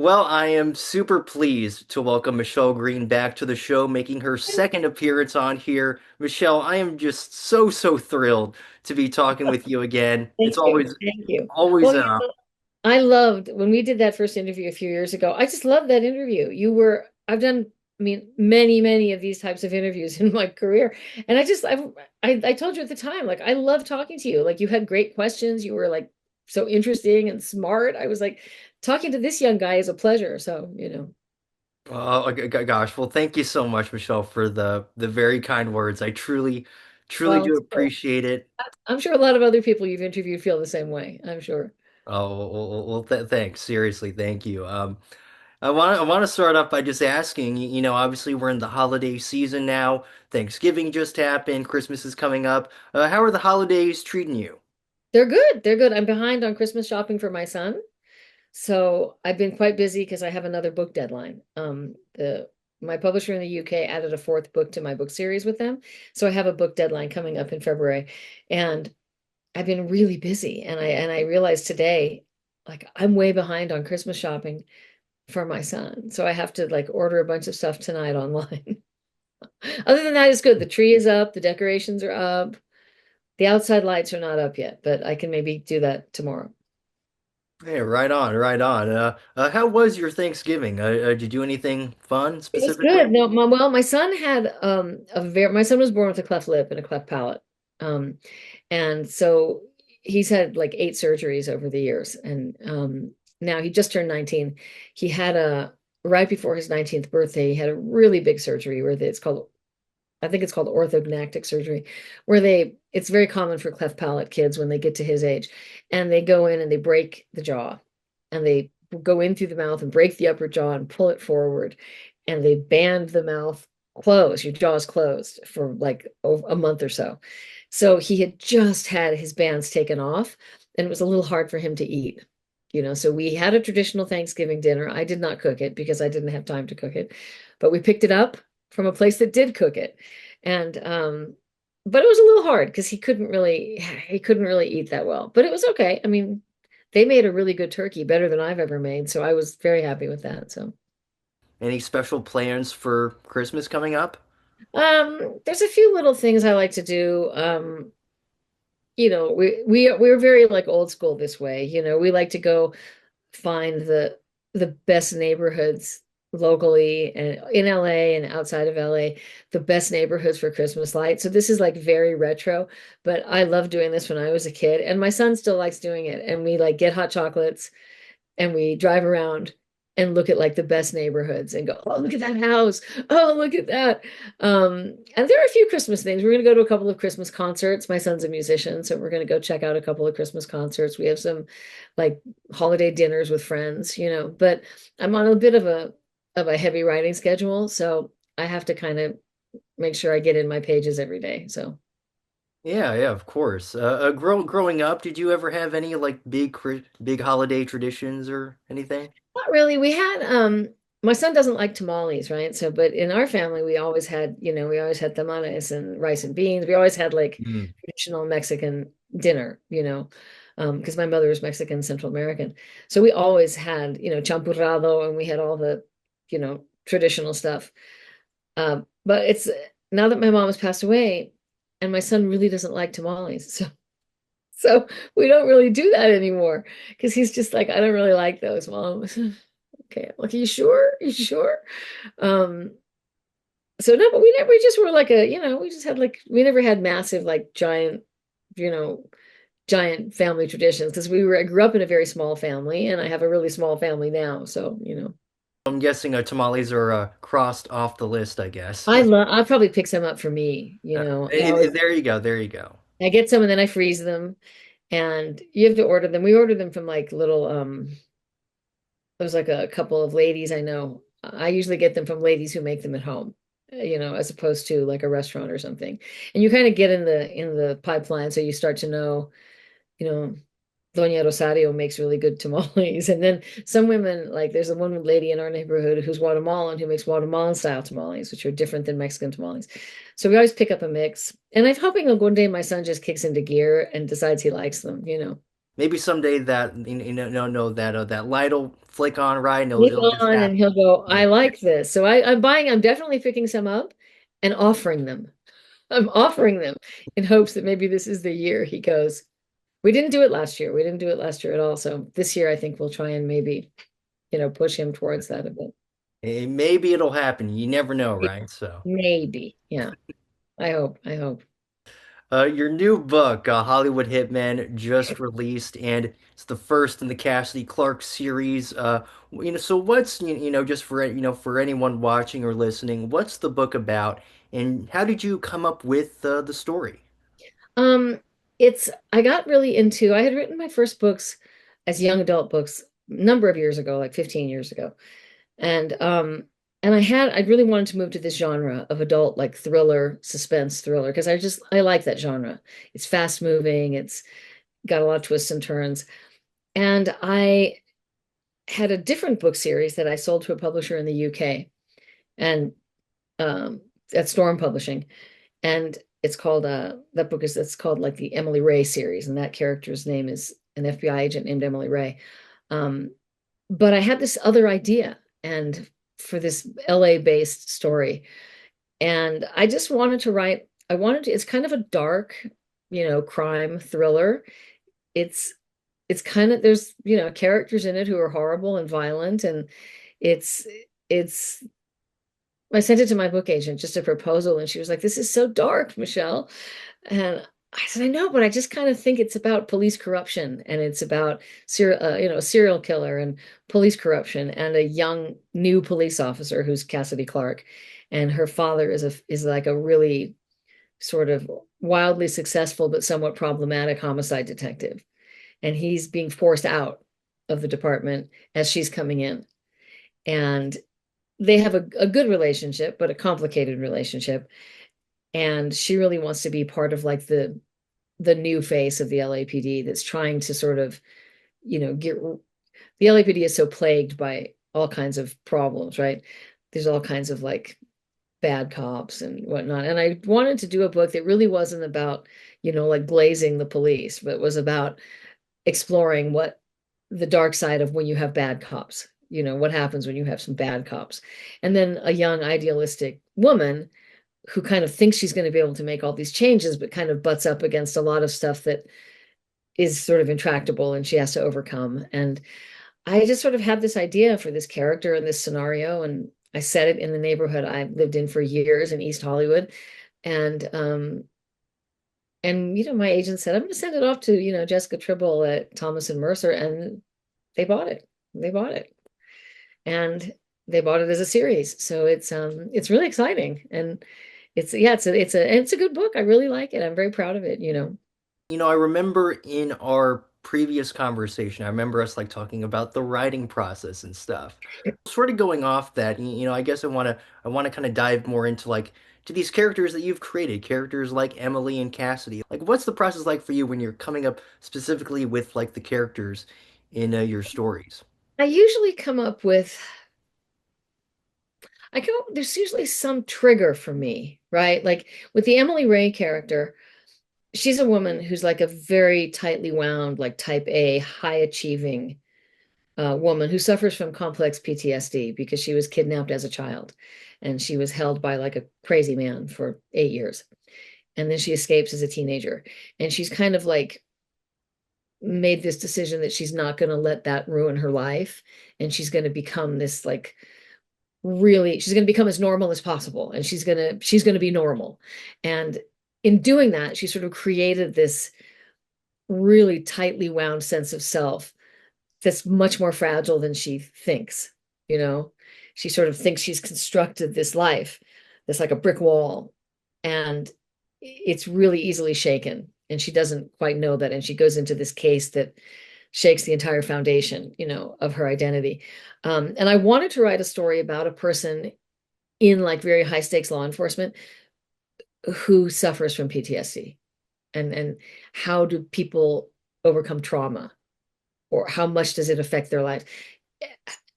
Well, I am super pleased to welcome Michele Greene back to the show, making her second appearance on here. Michelle, I am just so thrilled to be talking with you again. It's Thank you. always Thank you. always Well, I loved when we did that first interview a few years ago. I just loved that interview. I've done, I mean, many of these types of interviews in my career. And I told you at the time, like, I love talking to you. Like, you had great questions. You were like so interesting and smart. I was like, talking to this young guy is a pleasure. So. gosh. Well, thank you so much, Michelle, for the very kind words. I truly Well, do appreciate it. I'm sure a lot of other people you've interviewed feel the same way. I'm sure. Thanks. Seriously, thank you. I want to start off by just asking, obviously we're in the holiday season now. Thanksgiving just happened, Christmas is coming up. How are the holidays treating you? They're good. They're good. I'm behind on Christmas shopping for my son. So I've been quite busy because I have another book deadline. The My publisher in the UK added a fourth book to my book series with them. So I have a book deadline coming up in February. And I've been really busy. And I realized today, like I'm way behind on Christmas shopping for my son. So I have to like order a bunch of stuff tonight online. Other than that, it's good. The tree is up, the decorations are up. The outside lights are not up yet, but I can maybe do that tomorrow. Yeah, right on, right on. How was your Thanksgiving? Did you do anything fun It was specifically? good. No, my son had my son was born with a cleft lip and a cleft palate. Um and so he's had like 8 surgeries over the years and now he just turned 19. He had a right before his 19th birthday, he had a really big surgery where it's called I think it's called orthognathic surgery, where it's very common for cleft palate kids when they get to his age, and they go in and they break the jaw, and they go in through the mouth and break the upper jaw and pull it forward, and they band the mouth closed. Your jaw is closed for like a month or so. So he had just had his bands taken off, and it was a little hard for him to eat. So we had a traditional Thanksgiving dinner. I did not cook it because I didn't have time to cook it, but we picked it up from a place that did cook it. And but it was a little hard because he couldn't really eat that well. But it was okay. I mean, they made a really good turkey, better than I've ever made, so I was very happy with that. So Any special plans for Christmas coming up? there's a few little things I like to do. We're very like old school this way. We like to go find the best neighborhoods locally and in LA and outside of LA, the best neighborhoods for Christmas lights. So this is like very retro, but I loved doing this when I was a kid, and my son still likes doing it. And we like get hot chocolates and we drive around and look at like the best neighborhoods and go, oh, look at that house. Oh, look at that. And there are a few Christmas things. We're going to go to a couple of Christmas concerts. My son's a musician, so we're going to go check out a couple of Christmas concerts. We have some like holiday dinners with friends. But I'm on a bit of a heavy writing schedule, so I have to kind of make sure I get in my pages every day. So Yeah, of course. Growing up, did you ever have any like big holiday traditions or anything? not really. My son doesn't like tamales, right? So, but in our family, we always had tamales and rice and beans. We always had like Mm. traditional Mexican dinner, because my mother is Mexican, Central American. So we always had champurrado, and we had all the traditional stuff. But it's now that my mom has passed away, and my son really doesn't like tamales. So we don't really do that anymore because he's just like, I don't really like those, Mom. Okay, like, you sure? You sure? Um, so no, but we just were like we just had like we never had massive like you know, giant family traditions because I grew up in a very small family and I have a really small family now. So. I'm guessing tamales are crossed off the list, I guess. I'll probably pick some up for me, There you go, there you go. I get some and then I freeze them and you have to order them. We order them from like little there's like a couple of ladies I know. I usually get them from ladies who make them at home, as opposed to like a restaurant or something. And you kind of get in the pipeline, so you start to know, you know, Doña Rosario makes really good tamales. And then some women, like there's a one lady in our neighborhood who's Guatemalan who makes Guatemalan style tamales, which are different than Mexican tamales. So we always pick up a mix. And I'm hoping that one day my son just kicks into gear and decides he likes them. maybe someday that no that that light'll flick on right and He's it'll just on and happen. he'll go, I like this. So I'm definitely picking some up and offering them. I'm offering them in hopes that maybe this is the year he goes. We didn't do it last year. We didn't do it last year at all. So this year I think we'll try and maybe, push him towards that a bit. Maybe it'll happen. You never know, right? So. Maybe. Yeah. I hope. I hope. Your new book, Hollywood Hitman, just released, and it's the first in the Cassidy Clark series. So what's just for for anyone watching or listening, what's the book about, and how did you come up with the story? Um, I got really into, I had written my first books as young adult books a number of years ago, like 15 years ago. And I really wanted to move to this genre of adult like thriller, suspense thriller, because I like that genre. It's fast moving, it's got a lot of twists and turns. And I had a different book series that I sold to a publisher in the UK and at Storm Publishing. And that book is it's called like the Emily Ray series, and that character's name is an FBI agent named Emily Ray. Um, but I had this other idea and for this LA based story. And I just wanted to write, it's kind of a dark, crime thriller. It's it's kind of there's, characters in it who are horrible and violent and it's it's I sent it to my book agent, just a proposal, and she was like, "This is so dark, Michelle." And I said, "I know, but I just kind of think it's about police corruption and it's about a serial killer and police corruption and a young new police officer who's Cassidy Clark, and her father is like a really sort of wildly successful but somewhat problematic homicide detective, and he's being forced out of the department as she's coming in, and they have a good relationship, but a complicated relationship. And she really wants to be part of like the new face of the LAPD that's trying to sort of, get the LAPD is so plagued by all kinds of problems, right? There's all kinds of like bad cops and whatnot. And I wanted to do a book that really wasn't about, like glazing the police, but was about exploring what the dark side of when you have bad cops, what happens when you have some bad cops. And then a young idealistic woman who kind of thinks she's going to be able to make all these changes, but kind of butts up against a lot of stuff that is sort of intractable and she has to overcome. And I just sort of had this idea for this character and this scenario, and I set it in the neighborhood I've lived in for years in East Hollywood. And my agent said, I'm going to send it off to, Jessica Tribble at Thomas and Mercer, and they bought it. They bought it. And they bought it as a series. So it's really exciting. And it's a good book. I really like it. I'm very proud of it. I remember in our previous conversation, I remember us like talking about the writing process and stuff. Sort of going off that, I guess I want to kind of dive more into like to these characters that you've created, characters like Emily and Cassidy. Like, what's the process like for you when you're coming up specifically with like the characters in your stories? I usually come up with there's usually some trigger for me, right? Like with the Emily Ray character, she's a woman who's like a very tightly wound, like type A, high achieving woman who suffers from complex PTSD because she was kidnapped as a child and she was held by like a crazy man for 8 years. And then she escapes as a teenager. And she's kind of like made this decision that she's not going to let that ruin her life. And she's going to become this like really, she's going to become as normal as possible. And she's going to be normal. And in doing that, she sort of created this really tightly wound sense of self that's much more fragile than she thinks, you know? She sort of thinks she's constructed this life that's like a brick wall, and it's really easily shaken. And she doesn't quite know that. And she goes into this case that shakes the entire foundation, of her identity. And I wanted to write a story about a person in like very high stakes law enforcement who suffers from PTSD, and how do people overcome trauma, or how much does it affect their lives?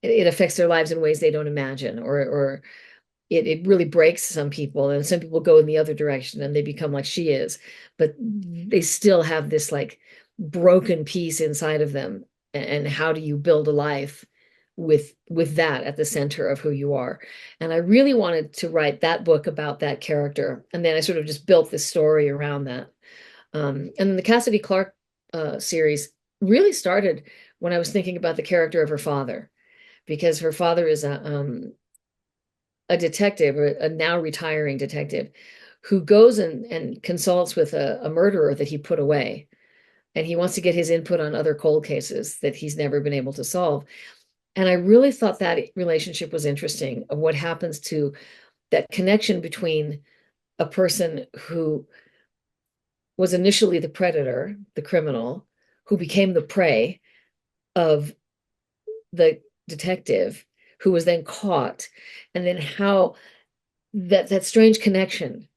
It affects their lives in ways they don't imagine, or it really breaks some people, and some people go in the other direction and they become like she is, but they still have this like broken piece inside of them, and how do you build a life with that at the center of who you are. And I really wanted to write that book about that character, and then I sort of just built this story around that. And then the Cassidy Clark series really started when I was thinking about the character of her father, because her father is a detective, a now retiring detective, who goes and consults with a murderer that he put away. And he wants to get his input on other cold cases that he's never been able to solve. And I really thought that relationship was interesting, of what happens to that connection between a person who was initially the predator, the criminal, who became the prey of the detective, who was then caught, and then how that strange connection,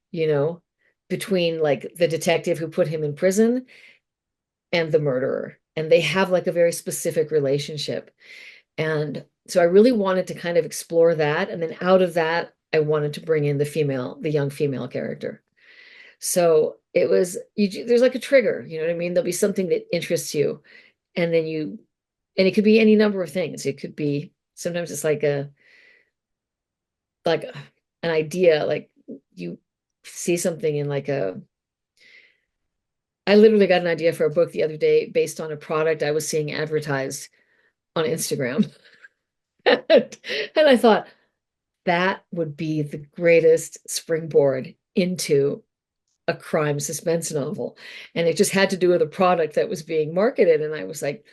between like the detective who put him in prison and the murderer. And they have like a very specific relationship. And so I really wanted to kind of explore that. And then out of that, I wanted to bring in the young female character. So it was, there's like a trigger, you know what I mean? There'll be something that interests you. And then and it could be any number of things. It could be, sometimes it's like an idea, like you see something in like I literally got an idea for a book the other day based on a product I was seeing advertised on Instagram. And I thought that would be the greatest springboard into a crime suspense novel. And it just had to do with a product that was being marketed. And I was like,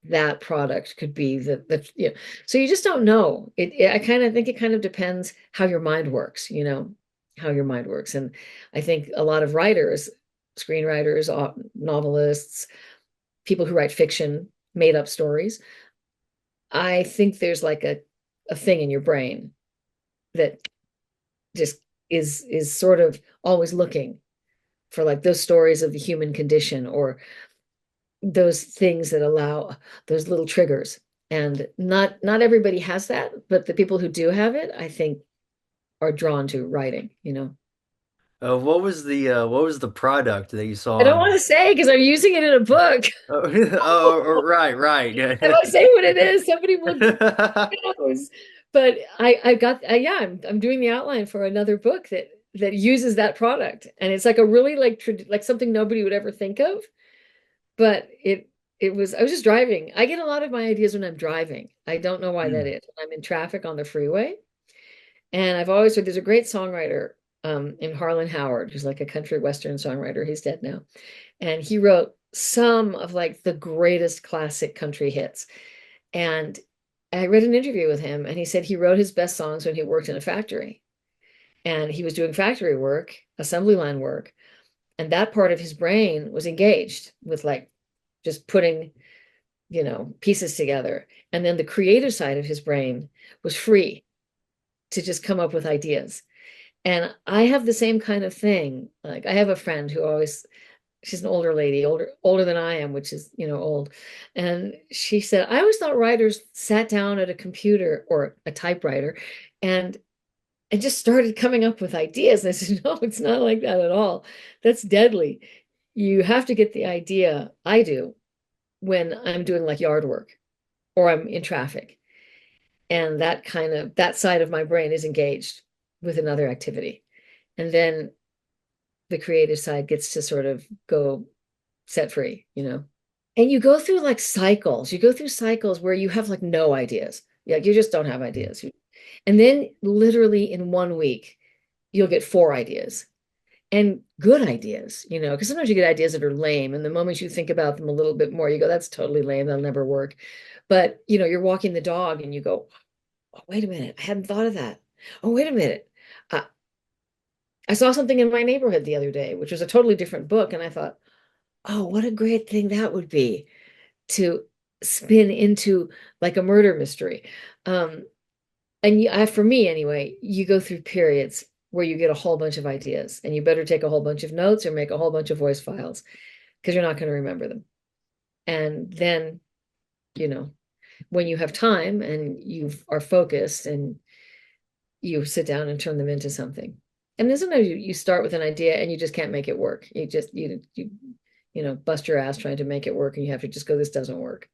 that product could be so you just don't know. I kind of think it kind of depends how your mind works, how your mind works. And I think a lot of writers, screenwriters, novelists, people who write fiction, made up stories, I think there's like a thing in your brain that just is sort of always looking for like those stories of the human condition, or those things that allow those little triggers. And not everybody has that, but the people who do have it, I think, are drawn to writing. What was the product that you saw I don't on? want to say because I'm using it in a book. Oh, oh, right, right. If I say what it is, somebody will knows. But I got yeah, I'm doing the outline for another book that uses that product, and it's like a really like something nobody would ever think of. But it was, I was just driving. I get a lot of my ideas when I'm driving. I don't know why that Hmm. is. I'm in traffic on the freeway, and I've always heard there's a great songwriter in Harlan Howard, who's like a country western songwriter. He's dead now, and he wrote some of like the greatest classic country hits. And I read an interview with him, and he said he wrote his best songs when he worked in a factory, and he was doing factory work, assembly line work, and that part of his brain was engaged with like just putting pieces together. And then the creative side of his brain was free to just come up with ideas. And I have the same kind of thing. Like I have a friend who always, she's an older lady, older than I am, which is, old. And she said, I always thought writers sat down at a computer or a typewriter and just started coming up with ideas. And I said, no, it's not like that at all. That's deadly. You have to get the idea. I do when I'm doing like yard work or I'm in traffic. And that side of my brain is engaged with another activity. And then the creative side gets to sort of go set free. And you go through like cycles. You go through cycles where you have like no ideas. Yeah, you just don't have ideas. And then literally in 1 week, you'll get 4 ideas, and good ideas, because sometimes you get ideas that are lame. And the moment you think about them a little bit more, you go, that's totally lame. That'll never work. But, you're walking the dog and you go, oh, wait a minute. I hadn't thought of that. Oh, wait a minute. Uh, I saw something in my neighborhood the other day, which was a totally different book. And I thought, oh, what a great thing that would be to spin into like a murder mystery. Um, and for me anyway, you go through periods where you get a whole bunch of ideas, and you better take a whole bunch of notes or make a whole bunch of voice files because you're not going to remember them. And then, you know, when you have time and you are focused, and you sit down and turn them into something. And then sometimes you start with an idea and you just can't make it work. bust your ass trying to make it work and you have to just go, this doesn't work.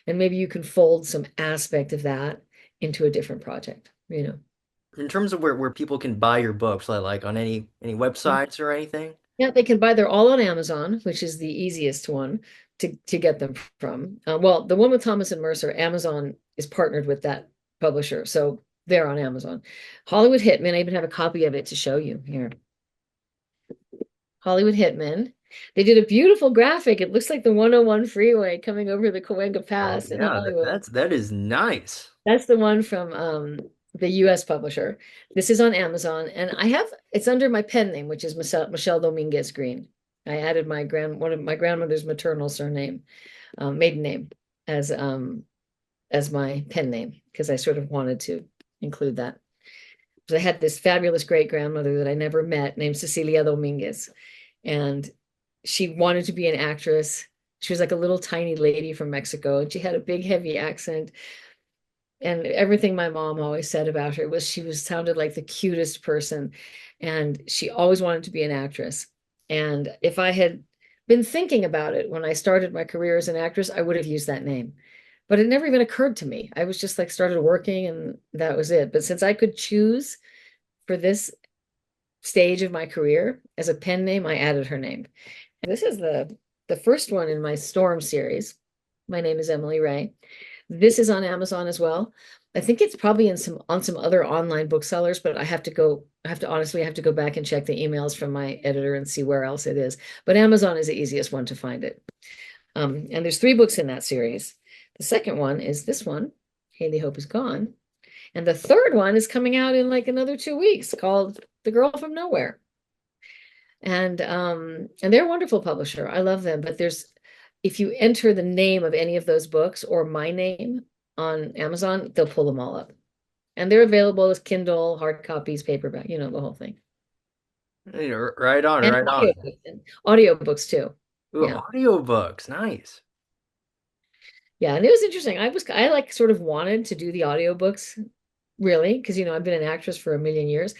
And maybe you can fold some aspect of that into a different project. In terms of where people can buy your books, like on any websites or anything? Yeah, they can buy, they're all on Amazon, which is the easiest one to get them from. Well, the one with Thomas and Mercer, Amazon is partnered with that publisher, so they're on Amazon. Hollywood Hitman, I even have a copy of it to show you here. Hollywood Hitman. They did a beautiful graphic. It looks like the 101 freeway coming over the Cahuenga Oh Pass in yeah, Hollywood. that is nice. That's the one from the US publisher. This is on Amazon, and it's under my pen name, which is Michelle Dominguez Green. I added one of my grandmother's maternal surname, maiden name, as as my pen name because I sort of wanted to include that. So I had this fabulous great grandmother that I never met named Cecilia Dominguez, and she wanted to be an actress. She was like a little tiny lady from Mexico, and she had a big, heavy accent. And everything my mom always said about her was she was sounded like the cutest person, and she always wanted to be an actress. And if I had been thinking about it when I started my career as an actress, I would have used that name. But it never even occurred to me. I was just like started working and that was it. But since I could choose for this stage of my career as a pen name, I added her name. This is the first one in my Storm series. My name is Emily Ray. This is on Amazon as well. I think it's probably in some other online booksellers, but I have to go back and check the emails from my editor and see where else it is. But Amazon is the easiest one to find it. And there's 3 books in that series. The second one is this one, Haley Hope is Gone. And the third one is coming out in like another 2 weeks called The Girl from Nowhere. And they're a wonderful publisher. I love them. But if you enter the name of any of those books or my name on Amazon, they'll pull them all up. And they're available as Kindle, hard copies, paperback, the whole thing. Right on, And right on. audiobooks too. Ooh, Yeah. audiobooks, nice. Yeah, and it was interesting. I like sort of wanted to do the audiobooks really, because I've been an actress for a million years,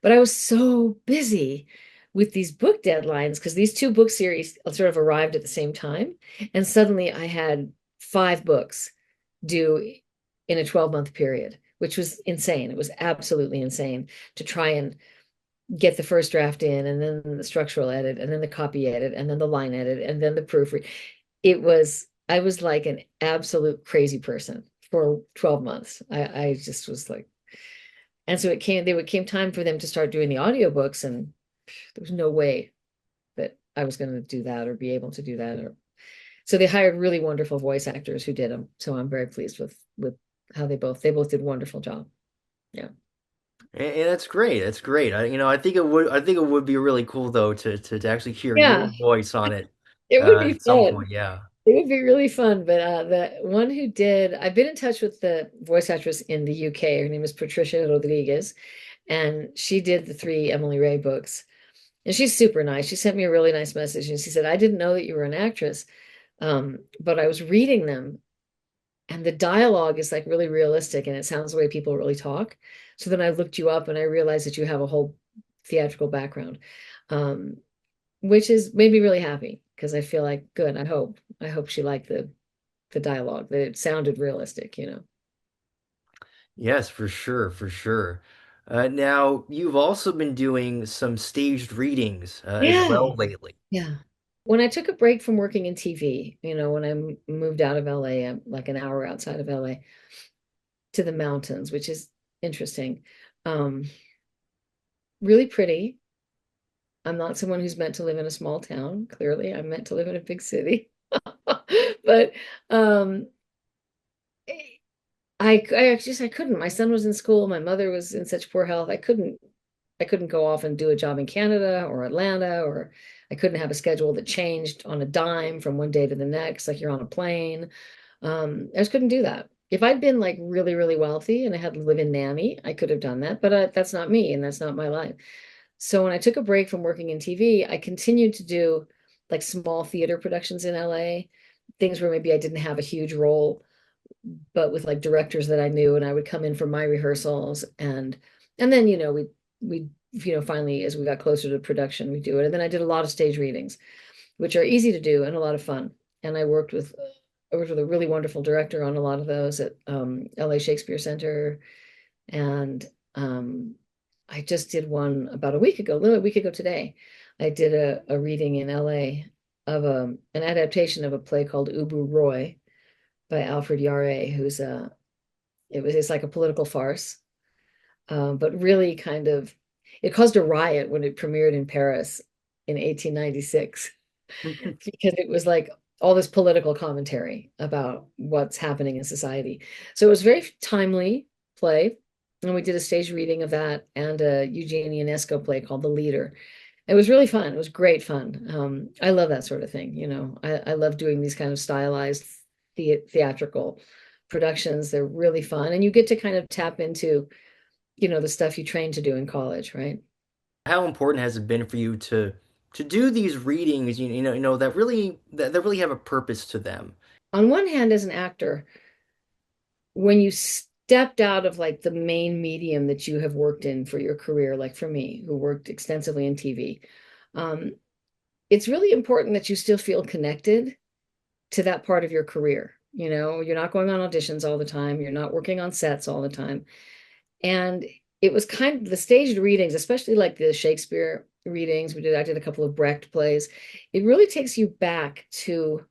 but I was so busy with these book deadlines because these 2 book series sort of arrived at the same time, and suddenly I had 5 books due in a 12-month period, which was insane. It was absolutely insane to try and get the first draft in, and then the structural edit, and then the copy edit, and then the line edit, and then the proofread. I was like an absolute crazy person for 12 months. I just was like, and so it came time for them to start doing the audiobooks, and there was no way that I was going to do that or be able to do that. So they hired really wonderful voice actors who did them. So I'm very pleased with how they both did a wonderful job. Yeah. And that's great. That's great. I think it would be really cool though to actually hear your Yeah, voice on it it would be at some fun. point. Yeah. It would be really fun, but the one who did, I've been in touch with the voice actress in the UK. Her name is Patricia Rodriguez, and she did the 3 Emily Ray books. And she's super nice. She sent me a really nice message, and she said, "I didn't know that you were an actress, but I was reading them, and the dialogue is like really realistic, and it sounds the way people really talk. So then I looked you up, and I realized that you have a whole theatrical background." Um, which is made me really happy because I feel like good. I hope she liked the dialogue, that it sounded realistic. Yes, for sure, for sure. Now you've also been doing some staged readings as Yeah. well lately. Yeah. When I took a break from working in TV, when I moved out of LA, I'm like an hour outside of LA to the mountains, which is interesting. Um, really pretty. I'm not someone who's meant to live in a small town. Clearly, I'm meant to live in a big city. But um, I couldn't. My son was in school. My mother was in such poor health. I couldn't go off and do a job in Canada or Atlanta, or I couldn't have a schedule that changed on a dime from one day to the next, like you're on a plane. I just couldn't do that. If I'd been like really, really wealthy and I had a live-in nanny, I could have done that, but that's not me and that's not my life. So when I took a break from working in TV, I continued to do like small theater productions in LA, things where maybe I didn't have a huge role, but with like directors that I knew, and I would come in for my rehearsals, and then we finally, as we got closer to production, we do it. And then I did a lot of stage readings. which are easy to do and a lot of fun. And I worked with a really wonderful director on a lot of those at LA Shakespeare Center. And I just did one about a week ago, literally a week ago today. I did a reading in LA of an adaptation of a play called Ubu Roy by Alfred Yare, it's like a political farce, but really kind of it caused a riot when it premiered in Paris in 1896 because it was like all this political commentary about what's happening in society. So it was a very timely play. And we did a stage reading of that and a Eugene Ionesco play called The Leader. It was really fun. It was great fun. I love that sort of thing. I love doing these kind of stylized theatrical productions. They're really fun. And you get to kind of tap into, the stuff you trained to do in college, right? How important has it been for you to do these readings, that really have a purpose to them? On one hand, as an actor, when you stepped out of like the main medium that you have worked in for your career, like for me, who worked extensively in TV, um, it's really important that you still feel connected to that part of your career. You're not going on auditions all the time, you're not working on sets all the time. And it was kind of the staged readings, especially like the Shakespeare readings I did a couple of Brecht plays. It really takes you back to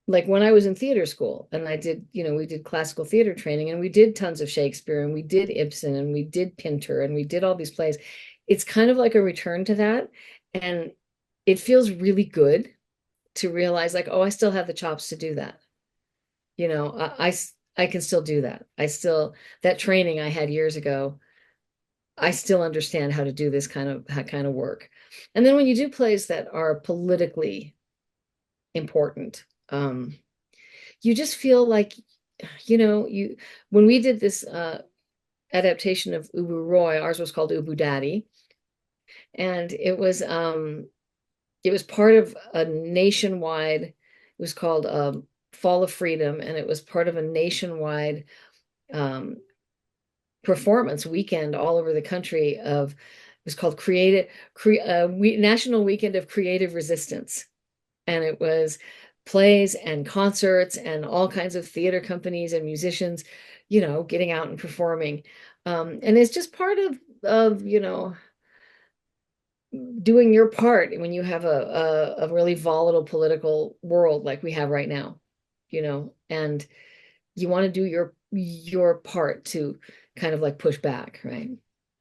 like when I was in theater school and we did classical theater training and we did tons of Shakespeare and we did Ibsen and we did Pinter and we did all these plays. It's kind of like a return to that. And it feels really good to realize like, oh, I still have the chops to do that. I can still do that. That training I had years ago, I still understand how to do that kind of work. And then when you do plays that are politically important, you just feel like, you when we did this adaptation of Ubu Roy, ours was called Ubu Daddy, and it was part of a nationwide, it was called Fall of Freedom, and it was part of a nationwide um, performance weekend all over the country of, it was called National Weekend of Creative Resistance. And it was plays and concerts and all kinds of theater companies and musicians, getting out and performing. And it's just part of doing your part when you have a really volatile political world like we have right now, and you want to do your part to kind of like push back, right?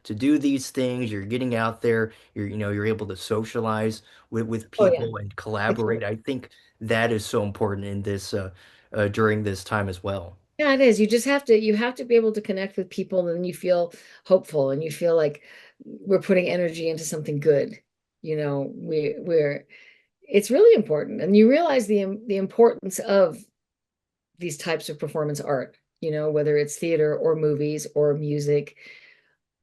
To do these things, you're getting out there, you're able to socialize with Oh yeah, people and it's collaborate. I think that is so important in this during this time as well. yeah, it is. You have to be able to connect with people, and then you feel hopeful and you feel like we're putting energy into something good. We're it's really important. And you realize the importance of these types of performance art, whether it's theater or movies or music.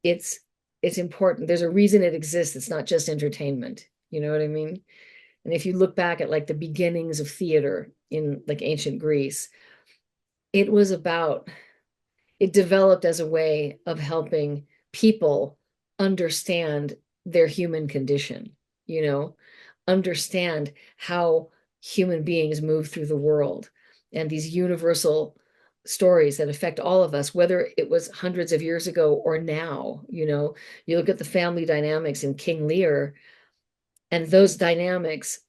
It's it's important. There's a reason it exists. It's not just entertainment. You know what I mean? And if you look back at like the beginnings of theater in like ancient Greece, it was about it developed as a way of helping people understand their human condition, you know, understand how human beings move through the world and these universal stories that affect all of us, whether it was hundreds of years ago or now. You look at the family dynamics in King Lear, and those dynamics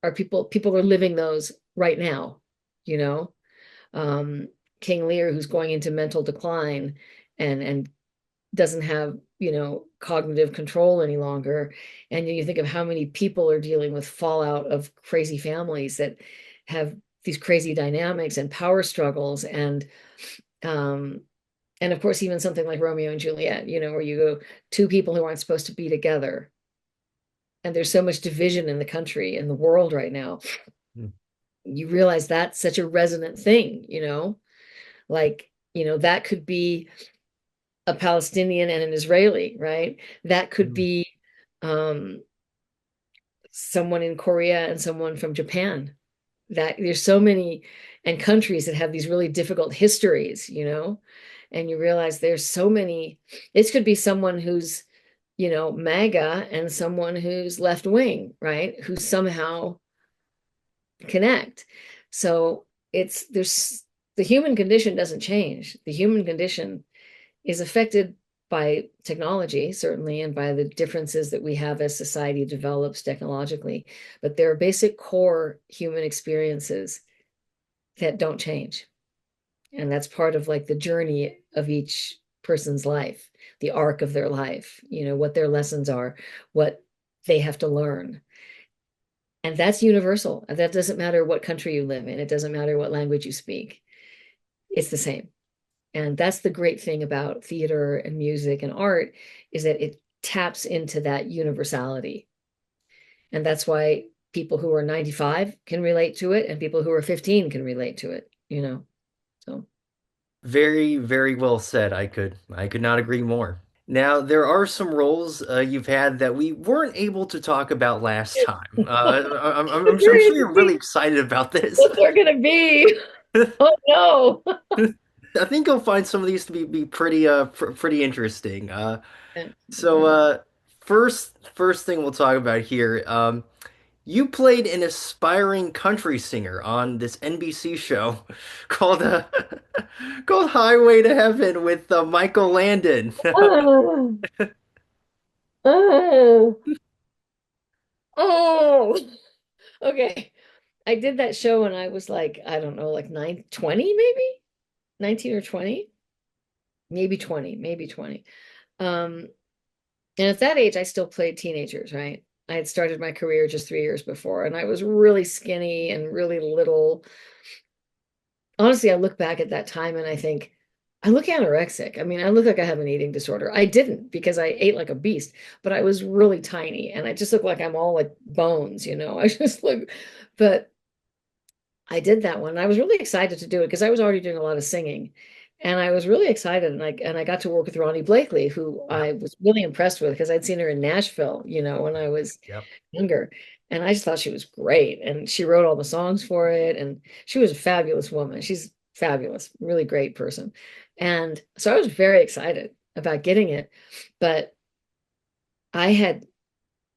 are people are living those right now, you know um, King Lear, who's going into mental decline and doesn't have, cognitive control any longer. And you think of how many people are dealing with fallout of crazy families that have these crazy dynamics and power struggles um and of course even something like Romeo and Juliet, where you go two people who aren't supposed to be together, and there's so much division in the country and the world right now. Mm. You realize that's such a resonant thing, like, that could be a Palestinian and an Israeli, right? That could Mm. be um, someone in Korea and someone from Japan. That there's so many and countries that have these really difficult histories, and you realize there's so many. This could be someone who's MAGA and someone who's left wing, right? Who somehow connect. So there's the human condition doesn't change. The human condition is affected by technology, certainly, and by the differences that we have as society develops technologically. But there are basic core human experiences that don't change. And that's part of like the journey of each person's life, the arc of their life, what their lessons are, what they have to learn. And that's universal. That doesn't matter what country you live in, it doesn't matter what language you speak, it's the same. And that's the great thing about theater and music and art is that it taps into that universality. And that's why people who are 95 can relate to it and people who are 15 can relate to it. So Very, very well said. I could not agree more. Now, there are some roles you've had that we weren't able to talk about last time. I'm curious sure to you're really see excited about this. what they're gonna be. Oh no. I think you'll find some of these to be pretty pretty interesting. Yeah, So first thing we'll talk about here. You played an aspiring country singer on this NBC show called called Highway to Heaven with Michael Landon. Oh, oh, oh. Okay. I did that show when I was like, I don't know, like 20 maybe? 19 or 20? Maybe 20, maybe 20. Um, and at that age, I still played teenagers, right? I had started my career just 3 years before, and I was really skinny and really little. Honestly, I look back at that time and I think I look anorexic. I mean, I look like I have an eating disorder. I didn't because I ate like a beast, but I was really tiny and I just look like I'm all like bones. I just look, but I did that one. I was really excited to do it because I was already doing a lot of singing. And I was really excited and I got to work with Ronnie Blakely, who Yep, I was really impressed with because I'd seen her in Nashville, when I was yep. younger. And I just thought she was great. And she wrote all the songs for it. And she was a fabulous woman. She's fabulous, really great person. And so I was very excited about getting it. But I had,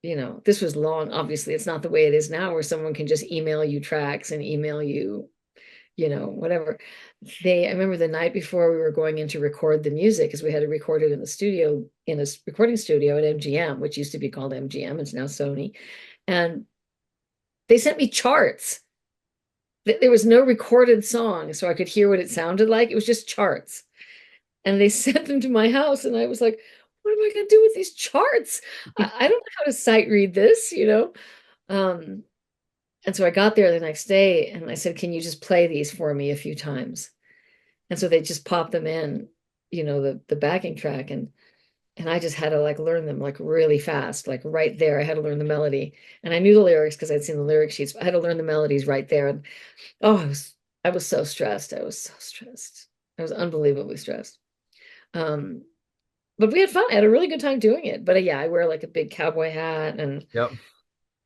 this was long, obviously, it's not the way it is now where someone can just email you tracks and email you whatever. I remember the night before we were going in to record the music, because we had to record it in the studio, in a recording studio at MGM, which used to be called MGM, it's now Sony. And they sent me charts. There was no recorded song, so I could hear what it sounded like. It was just charts. And they sent them to my house, and I was like, what am I going to do with these charts? I don't know how to sight read this. Um, and so I got there the next day and I said, can you just play these for me a few times? And so they just popped them in, the backing track and I just had to like learn them like really fast, like right there. I had to learn the melody. And I knew the lyrics because I'd seen the lyric sheets. I had to learn the melodies right there. And oh, I was so stressed. I was so stressed. I was unbelievably stressed. Um, but we had fun. I had a really good time doing it. But yeah, I wear like a big cowboy hat Yep.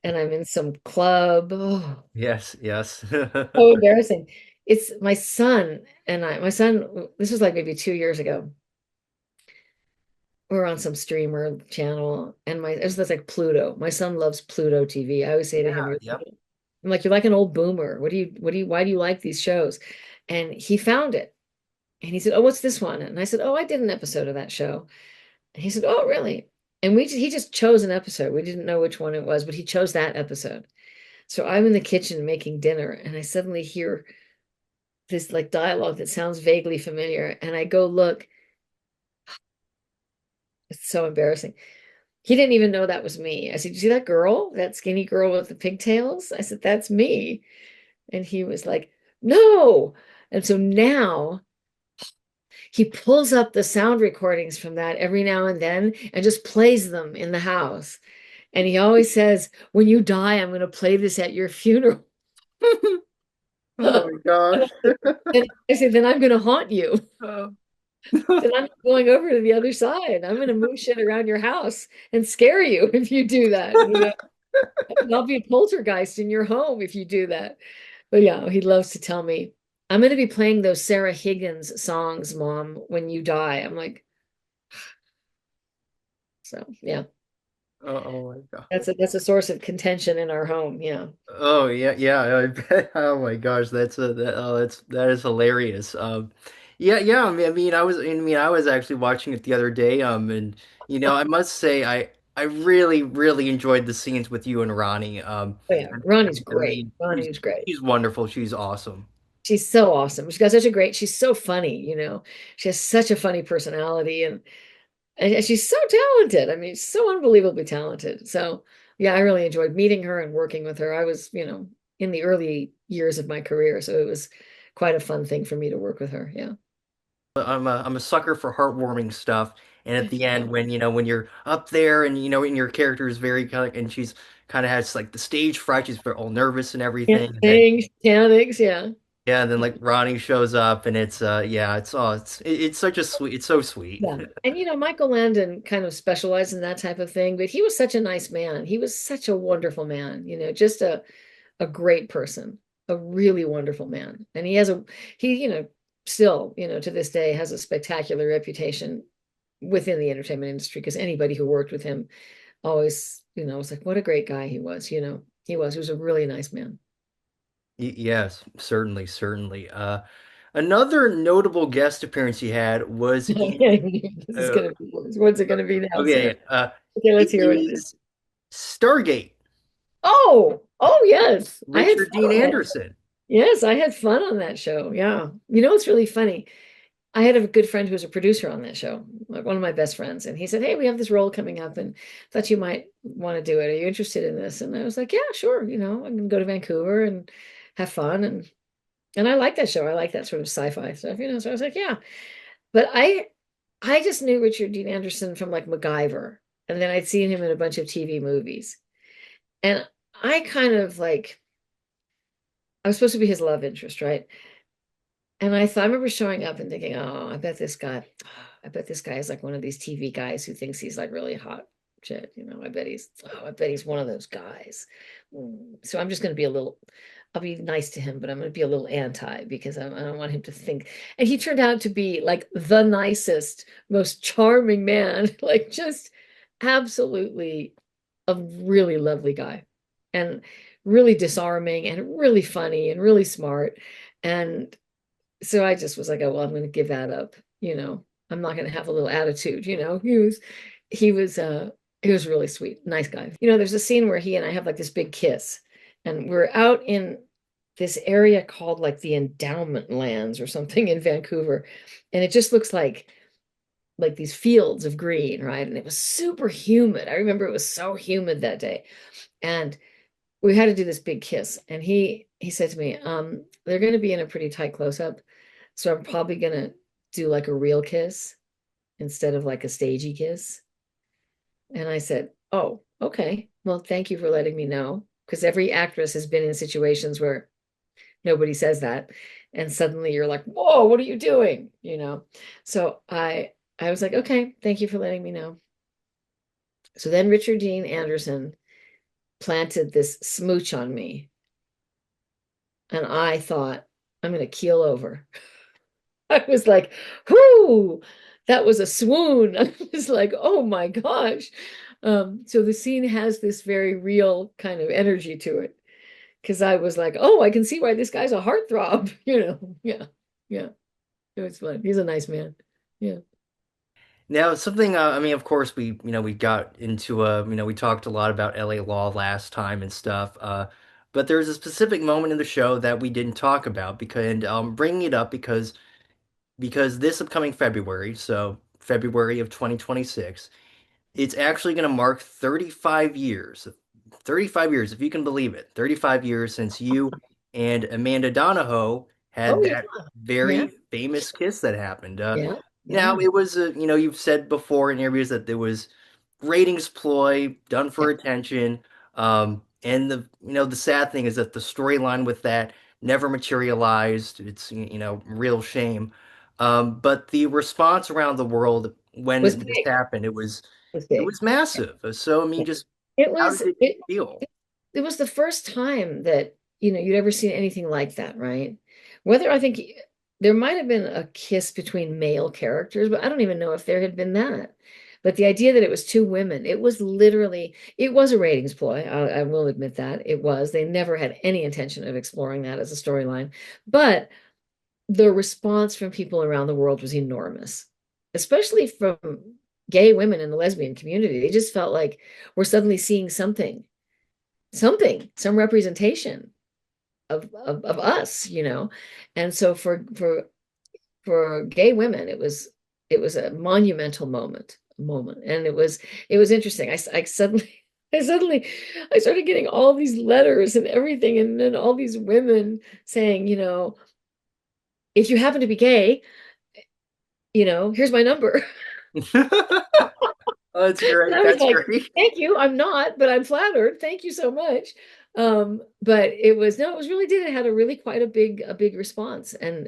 and I'm in some club. Oh, Yes, yes. so embarrassing. It's my son, this was like maybe 2 years ago. We were on some streamer channel, and it was like Pluto. My son loves Pluto TV. I always say to him, Yeah, yep. I'm like, you're like an old boomer. Why do you like these shows? And he found it. And he said, oh, what's this one? And I said, oh, I did an episode of that show. And he said, oh, really? And he just chose an episode. We didn't know which one it was, but he chose that episode. So I'm in the kitchen making dinner, and I suddenly hear this like dialogue that sounds vaguely familiar. And I go look. It's so embarrassing. He didn't even know that was me. I said, you see that girl, that skinny girl with the pigtails? I said, that's me. And he was like, no. And so now he pulls up the sound recordings from that every now and then and just plays them in the house. And he always says, when you die, I'm going to play this at your funeral. Oh my And gosh. I said, then I'm going to haunt you. Oh. Then I'm going over to the other side. I'm going to move shit around your house and scare you if you do that. I'll be a poltergeist in your home if you do that. But yeah, he loves to tell me, I'm going to be playing those Sarah Higgins songs, Mom, when you die. I'm like, So yeah, Oh my God. that's a source of contention in our home. Yeah. Oh yeah, yeah. I bet. Oh my gosh, that is hilarious. Yeah, yeah. I was actually watching it the other day. And I must say, I really, really enjoyed the scenes with you and Ronnie. Oh yeah, Ronnie's I great. mean, Ronnie's great. she's wonderful. She's awesome. She's so awesome. She's got such a great, she's so funny, you know. She has such a funny personality and she's so talented. I mean, so unbelievably talented. So yeah, I really enjoyed meeting her and working with her. I was, in the early years of my career, so it was quite a fun thing for me to work with her. Yeah. I'm a sucker for heartwarming stuff. And at the end, when you're up there and and your character is very kind of, and she's kind of has like the stage fright, she's all nervous and Yeah, everything. And then thanks, Panics, yeah. yeah, and then like Ronnie shows up, and it's yeah, it's such a sweet, it's so sweet. Yeah. And Michael Landon kind of specialized in that type of thing, but he was such a nice man. He was such a wonderful man, just a great person, a really wonderful man. And he still, to this day has a spectacular reputation within the entertainment industry because anybody who worked with him always, was like, what a great guy he was, he was a really nice man. Yes, certainly, certainly. Another notable guest appearance he had was in This is uh, gonna be what's it gonna be now, okay, sir? Okay, let's it hear what it is. is Stargate, Oh yes. I had Richard fun Dean on that. Anderson. Yes, I had fun on that show. Yeah. It's really funny. I had a good friend who was a producer on that show, like one of my best friends, and he said, "Hey, we have this role coming up, and thought you might want to do it. Are you interested in this?" And I was like, "Yeah, sure. I can go to Vancouver and have fun." And I like that show. I like that sort of sci-fi stuff. So I was like, "Yeah." But I just knew Richard Dean Anderson from like MacGyver, and then I'd seen him in a bunch of TV movies, and I kind of like I was supposed to be his love interest, right? And I remember showing up and thinking, oh, I bet this guy is like one of these TV guys who thinks he's like really hot shit. I bet he's one of those guys. So I'm just going to be I'll be nice to him, but I'm going to be a little anti because I don't want him to think. And he turned out to be like the nicest, most charming man, like just absolutely a really lovely guy and really disarming and really funny and really smart. And so I just was like, oh, well, I'm going to give that up. I'm not going to have a little attitude. He was, he was really sweet, nice guy. There's a scene where he and I have like this big kiss, and we're out in this area called like the Endowment Lands or something in Vancouver, and it just looks like these fields of green, right? And it was super humid. I remember it was so humid that day, and we had to do this big kiss, and he said to me, they're going to be in a pretty tight close up, so I'm probably going to do like a real kiss instead of like a stagey kiss. And I said, oh, okay, well, thank you for letting me know, because every actress has been in situations where nobody says that, and suddenly you're like, whoa, what are you doing? So I was like, okay, thank you for letting me know. So then Richard Dean Anderson planted this smooch on me, and I thought, I'm going to keel over. I was like, whoo, that was a swoon. I was like, oh my gosh. So the scene has this very real kind of energy to it. Because I was like, oh, I can see why this guy's a heartthrob. Yeah, yeah. It was fun. He's a nice man. Yeah. Now, something of course, we got into we talked a lot about LA Law last time and stuff. But there's a specific moment in the show that we didn't talk about because and bringing it up because this upcoming February, so February of 2026, it's actually going to mark 35 years. 35 years, if you can believe it. 35 years since you and Amanda Donahoe Oh, had yeah. that Yeah. very famous kiss that happened. Yeah. Now, Yeah. it was, you've said before in interviews that there was ratings ploy done Yeah. for attention. And the sad thing is that the storyline with that never materialized. It's, real shame. But the response around the world Was when this big. happened, Was it big. was massive. So, I mean, Yeah. just It how was did it it feel? it was the first time that you'd ever seen anything like that, right? Whether I think there might have been a kiss between male characters, but I don't even know if there had been that. But the idea that it was two women, it was literally, it was a ratings ploy. I will admit that it was. They never had any intention of exploring that as a storyline. But the response from people around the world was enormous, especially from gay women in the lesbian community. They just felt like we're suddenly seeing some representation of us, you know. And so for gay women, it was a monumental moment, and it was interesting. I suddenly. I started getting all these letters and everything, and then all these women saying, if you happen to be gay, here's my number. Oh, that's And great. I was That's like, great. thank you. I'm not, but I'm flattered. Thank you so much. But it was no, it was really did. It had a really quite a big response. And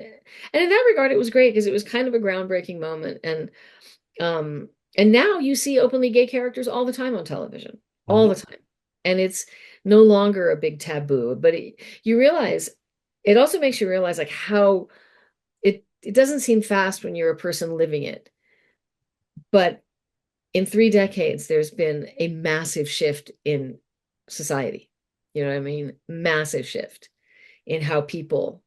in that regard, it was great because it was kind of a groundbreaking moment. And now you see openly gay characters all the time on television, all the Mhm. time. And it's no longer a big taboo, but you realize it also makes you realize like how it doesn't seem fast when you're a person living it. But in 3 decades, there's been a massive shift in society. You know what I mean? Massive shift in how people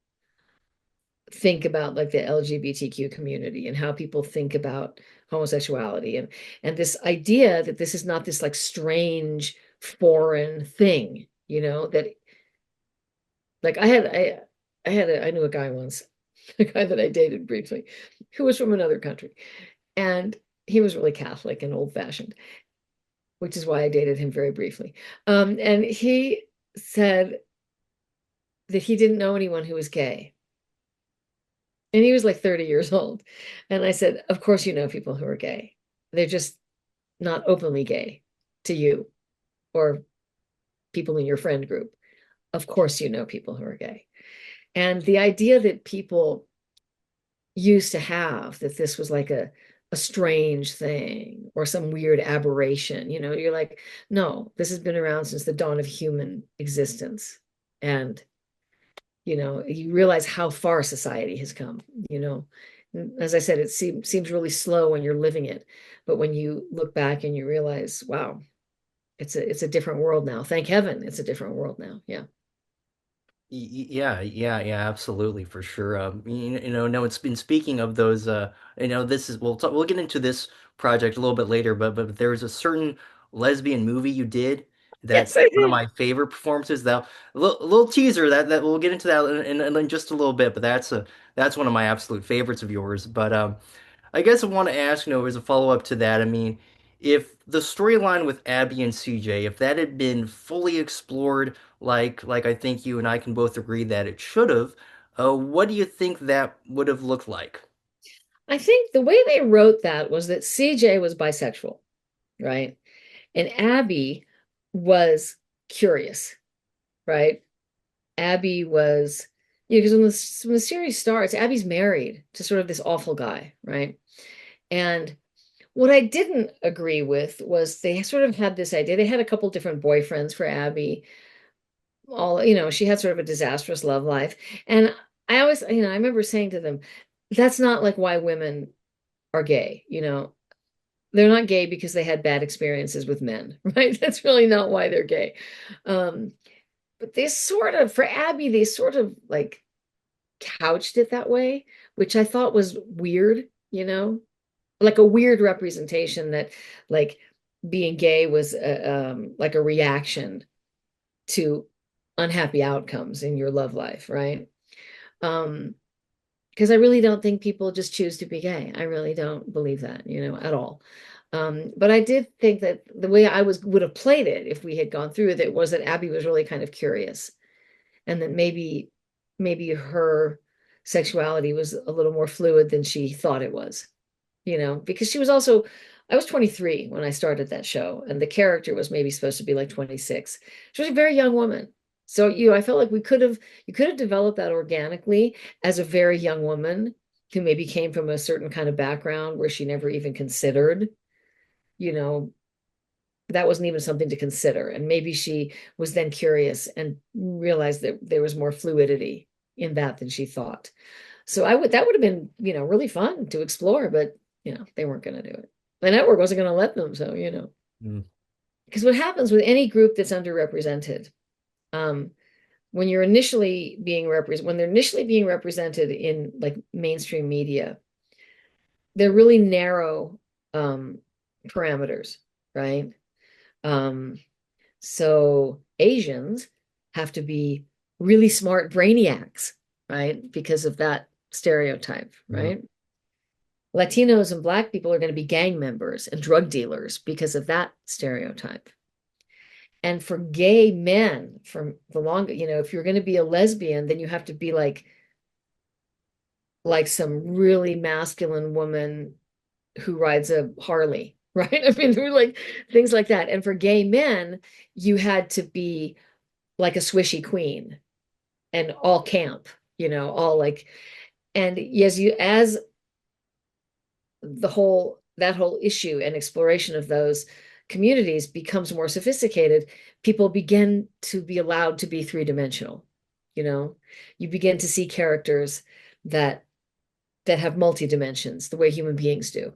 think about like the LGBTQ community and how people think about homosexuality and this idea that this is not this like strange foreign thing, that like I knew a guy once, a guy that I dated briefly, who was from another country. And he was really Catholic and old fashioned, which is why I dated him very briefly. And he said that he didn't know anyone who was gay. And he was like 30 years old. And I said, of course you know people who are gay. They're just not openly gay to you or people in your friend group. Of course you know people who are gay. And the idea that people used to have that this was like a strange thing or some weird aberration, you're like, no, this has been around since the dawn of human existence. And you realize how far society has come, you know. As I said, it seems really slow when you're living it, but when you look back and you realize, wow, it's a different world now. Thank heaven it's a different world now. Yeah. Yeah, yeah, yeah, absolutely, for sure. No, it's been speaking of those. This is we'll get into this project a little bit later, but there was a certain lesbian movie you did Yes, that's I one of did. my favorite performances. That a little teaser that we'll get into that in just a little bit, but that's one of my absolute favorites of yours. But I guess I want to ask, as a follow-up to that, I mean, if the storyline with Abby and CJ, if that had been fully explored, like I think you and I can both agree that it should have, what do you think that would have looked like? I think the way they wrote that was that CJ was bisexual, right? And Abby was curious, right? Abby was, because when the series starts, Abby's married to sort of this awful guy, right? And what I didn't agree with was they sort of had this idea. They had a couple different boyfriends for Abby. She had sort of a disastrous love life. And I always, I remember saying to them, that's not like why women are gay, they're not gay because they had bad experiences with men, right? That's really not why they're gay. Um, but for Abby, they sort of like couched it that way, which I thought was weird, like a weird representation that like being gay was like a reaction to unhappy outcomes in your love life, right? Um, because I really don't think people just choose to be gay. I really don't believe that, at all. But I did think that the way I would have played it if we had gone through with it was that Abby was really kind of curious, and that maybe her sexuality was a little more fluid than she thought it was, because I was 23 when I started that show, and the character was maybe supposed to be like 26. She was a very young woman. So, I felt like you could have developed that organically as a very young woman who maybe came from a certain kind of background where she never even considered, you know, that wasn't even something to consider. And maybe she was then curious and realized that there was more fluidity in that than she thought. So that would have been, really fun to explore, but they weren't going to do it. The network wasn't going to let them. So, you know, Mm, because what happens with any group that's underrepresented, um, when they're initially being represented in like mainstream media, they're really narrow um, parameters, right? Um, so Asians have to be really smart brainiacs, right? Because of that stereotype, mhm. right? Latinos and Black people are going to be gang members and drug dealers because of that stereotype. And for gay men, from the long, you know, if you're going to be a lesbian, then you have to be like some really masculine woman who rides a Harley, right? I mean, there were like things like that. And for gay men, you had to be like a swishy queen and all camp, you know, all like, and yes, you as the whole that whole issue and exploration of those communities becomes more sophisticated, people begin to be allowed to be three-dimensional, you know. You begin to see characters that have multi dimensions the way human beings do.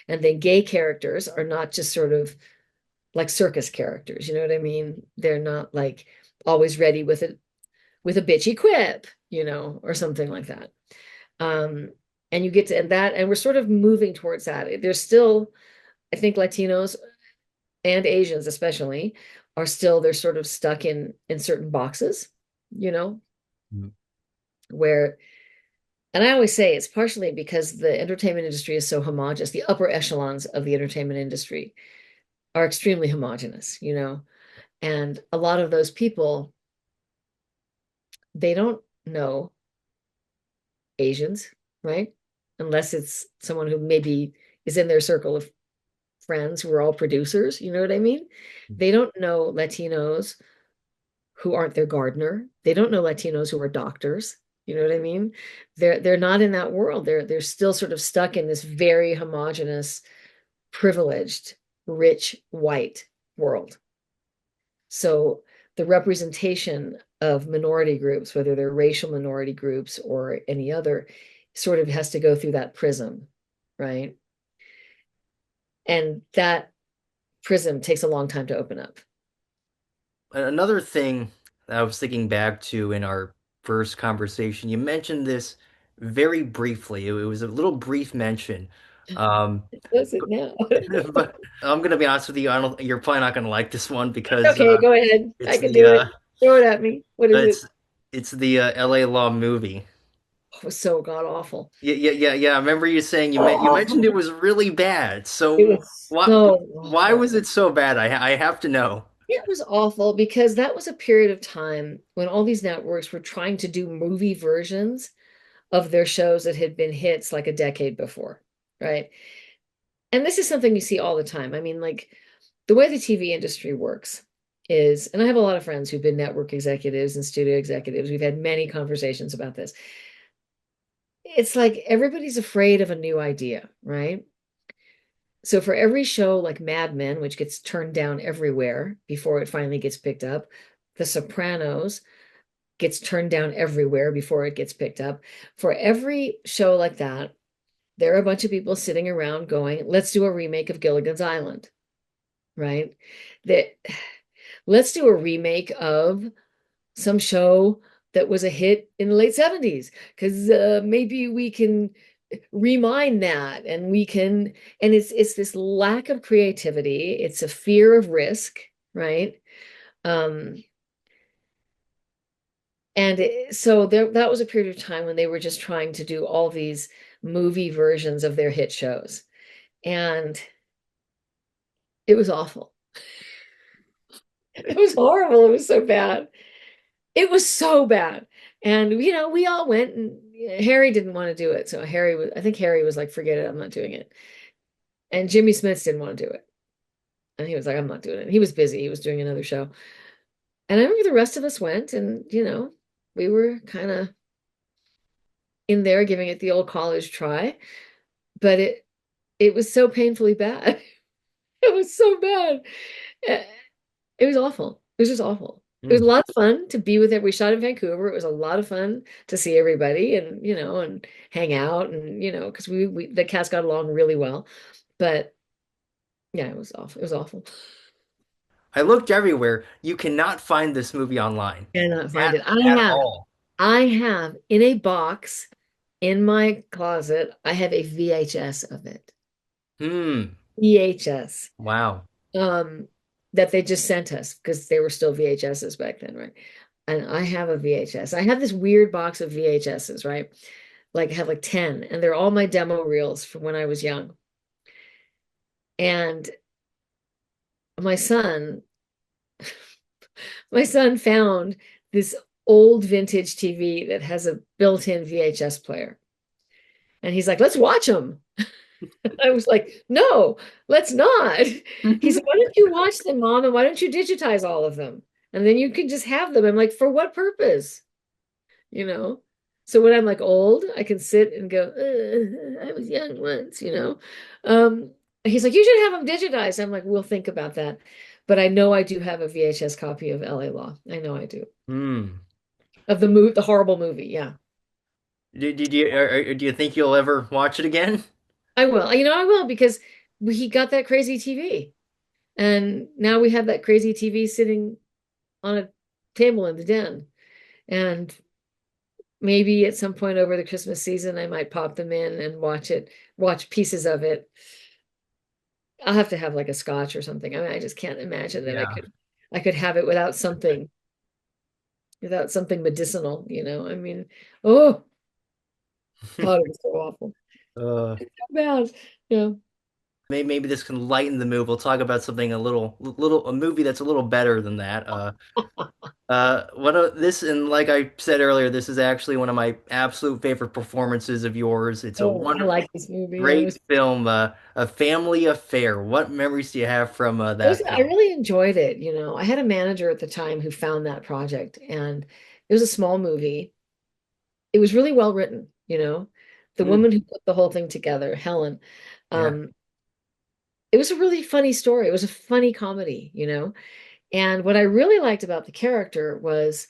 And then gay characters are not just sort of like circus characters, you know what I mean? They're not like always ready with a bitchy quip, you know, or something like that. Um, and you get to and that, and we're sort of moving towards that. There's still, I think Latinos and Asians especially are still they're sort of stuck in certain boxes, you know, Mm. where and I always say it's partially because the entertainment industry is so homogenous. The upper echelons of the entertainment industry are extremely homogenous, you know, and a lot of those people, they don't know Asians, right? Unless it's someone who maybe is in their circle of friends who are all producers, you know what I mean? They don't know Latinos who aren't their gardener. They don't know Latinos who are doctors. You know what I mean? They're not in that world. They're still sort of stuck in this very homogenous, privileged, rich, white world. So the representation of minority groups, whether they're racial minority groups or any other, sort of has to go through that prism, right? And that prism takes a long time to open up. Another thing that I was thinking back to in our first conversation, you mentioned this very briefly. It was a little brief mention. Um, Does it now? but I'm gonna be honest with you, I don't, you're probably not gonna like this one because Okay, go ahead. I it's can the do it. Throw it at me. What is it? it's the LA Law movie. Oh, it was so god awful. Yeah. I remember you saying you mentioned it Oh, was really bad. it So was why so why was awful. it so bad? I have to know. It was awful because that was a period of time when all these networks were trying to do movie versions of their shows that had been hits like a decade before, right? And this is something you see all the time. I mean, like the way the TV industry works is, and I have a lot of friends who've been network executives and studio executives. We've had many conversations about this. It's like everybody's afraid of a new idea, right? So for every show like Mad Men, which gets turned down everywhere before it finally gets picked up, The Sopranos gets turned down everywhere before it gets picked up. For every show like that, there are a bunch of people sitting around going, let's do a remake of Gilligan's Island, right? That let's do a remake of some show that was a hit in the late 70s because maybe we can remind that and we can and it's this lack of creativity, it's a fear of risk, right? um so there that was a period of time when they were just trying to do all these movie versions of their hit shows, and it was awful. It was horrible. It was so bad. It was so bad. And you know, we all went and Harry didn't want to do it. So I think Harry was like, forget it, I'm not doing it. And Jimmy Smits didn't want to do it. And he was like, I'm not doing it. He was busy. He was doing another show. And I remember the rest of us went and, you know, we were kind of in there giving it the old college try, but it was so painfully bad. It was so bad. Eh, It was awful. It was just awful. It was a Mm. lot of fun to be with it. We shot in Vancouver. It was a lot of fun to see everybody and, you know, and hang out and, you know, because we the cast got along really well. But Yeah, it was awful. It was awful. I looked everywhere. You cannot find this movie online Cannot find at it. at all. I have in a box in my closet, I have a VHS of it. Hmm. VHS. Wow. Um, that they just sent us because they were still VHSs back then, right? And I have a VHS. I have this weird box of VHSs, right? Like I have like 10, and they're all my demo reels from when I was young. And my son, my son found this old vintage TV that has a built-in VHS player. And he's like, let's watch them. I was like, no, let's not. He said, why don't you watch them, Mom? And why don't you digitize all of them? And then you can just have them. I'm like, for what purpose? You know? So when I'm like old, I can sit and go, I was young once, you know? He's like, you should have them digitized. I'm like, we'll think about that. But I know I do have a VHS copy of LA Law. I know I do. Hmm. Of the movie, the horrible movie. Yeah. Did you do you think you'll ever watch it again? I will. You know, I will because he got that crazy TV. And now we have that crazy TV sitting on a table in the den. And maybe at some point over the Christmas season, I might pop them in and watch it, watch pieces of it. I'll have to have like a scotch or something. I mean, I just can't imagine that Yeah. I could have it without something medicinal, you know. I mean, oh God, it was so awful. Uh, It's so bad. Yeah. maybe this can lighten the mood. We'll talk about something a movie that's a little better than that. This and like I said earlier, this is actually one of my absolute favorite performances of yours. It's a Oh, I wonderful, like this movie. great film, A Family Affair. What memories do you have from that I film? really enjoyed it, you know. I had a manager at the time who found that project, and it was a small movie. It was really well written, you know. The Hmm. woman who put the whole thing together, Helen, Yeah. um, it was a really funny story. It was a funny comedy, you know. And what I really liked about the character was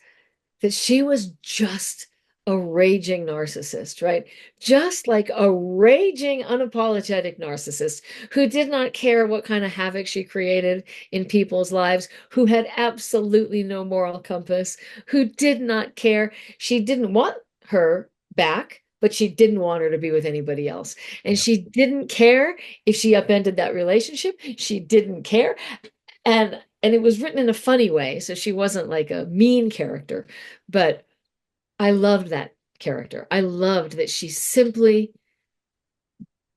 that she was just a raging narcissist, right? Just like a raging, unapologetic narcissist who did not care what kind of havoc she created in people's lives, who had absolutely no moral compass, who did not care. She didn't want her back. But she didn't want her to be with anybody else. And Yeah. she didn't care if she upended that relationship. She didn't care. And it was written in a funny way, so she wasn't like a mean character, but I loved that character. I loved that she simply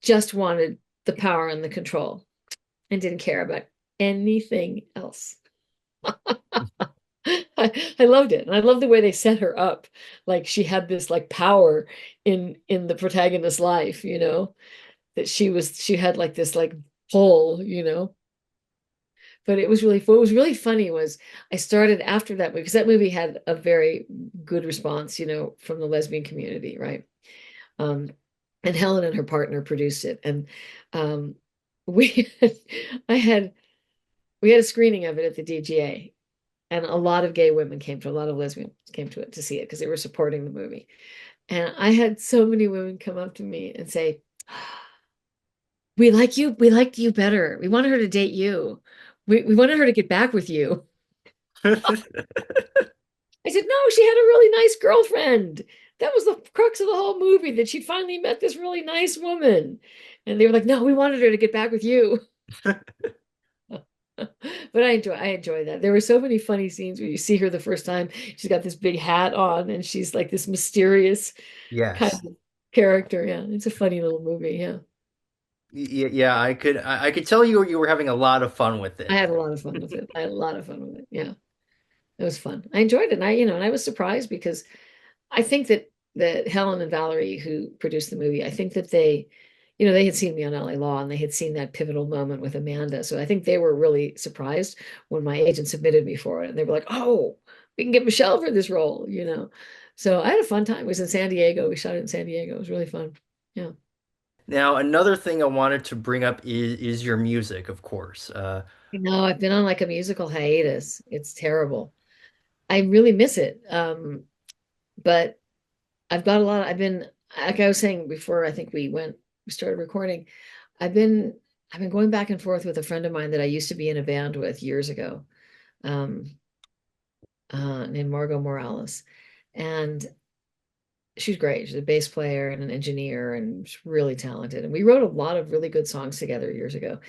just wanted the power and the control and didn't care about anything else. I loved it. And I love the way they set her up. Like she had this like power in the protagonist's life, you know, that she had like this like pull, you know. But it was really what was really funny was I started after that movie because that movie had a very good response, you know, from the lesbian community, right? Um, and Helen and her partner produced it, and um, we I had we had a screening of it at the DGA, and a lot of gay women came to a lot of lesbians came to it to see it because they were supporting the movie, and I had so many women come up to me and say, we liked you better. We wanted her to date you. We wanted her to get back with you." I said, no, she had a really nice girlfriend. That was the crux of the whole movie, that she finally met this really nice woman. And they were like, no, we wanted her to get back with you. But I enjoy that. There were so many funny scenes where you see her the first time. She's got this big hat on and she's like this mysterious kind Yes. of character. Yeah, it's a funny little movie. Yeah. Yeah, I could tell you were having a lot of fun with I it. had a lot of fun with it. I had a lot of fun with it. Yeah. It was fun. I enjoyed it. And I was surprised because I think that Helen and Valerie, who produced the movie, I think that they had seen me on LA Law and they had seen that pivotal moment with Amanda. So I think they were really surprised when my agent submitted me for it. And they were like, oh, we can get Michelle for this role, you know. So I had a fun time. It was in San Diego. We shot it in San Diego. It was really fun. Yeah. Now, another thing I wanted to bring up is your music, of course. I've been on like a musical hiatus. It's terrible. I really miss it. But I've been, like I was saying before, I think we started recording. I've been I've been going back and forth with a friend of mine that I used to be in a band with years ago, um, named Margot Morales. And she's great. She's a bass player and an engineer, and she's really talented. And we wrote a lot of really good songs together years ago.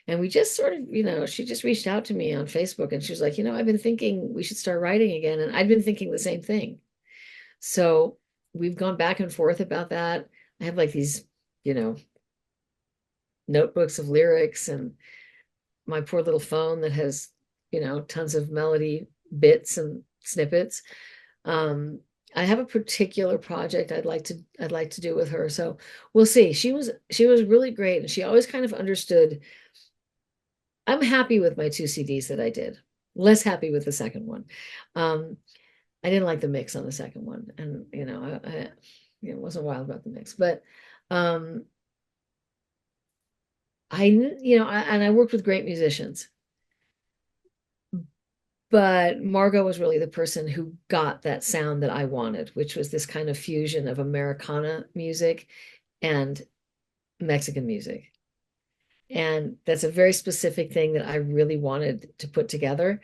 And we just sort of, she just reached out to me on Facebook and she was like, I've been thinking we should start writing again. And I'd been thinking the same thing. So we've gone back and forth about that. I have like these, you know, notebooks of lyrics and my poor little phone that has, tons of melody bits and snippets. Um, I have a particular project I'd like to do with her. So we'll see. She was really great and she always kind of understood. I'm happy with my two CDs that I did. Less happy with the second one. Um, I didn't like the mix on the second one, and wasn't wild about the mix, but um, and I worked with great musicians, but Margot was really the person who got that sound that I wanted, which was this kind of fusion of Americana music and Mexican music. And that's a very specific thing that I really wanted to put together.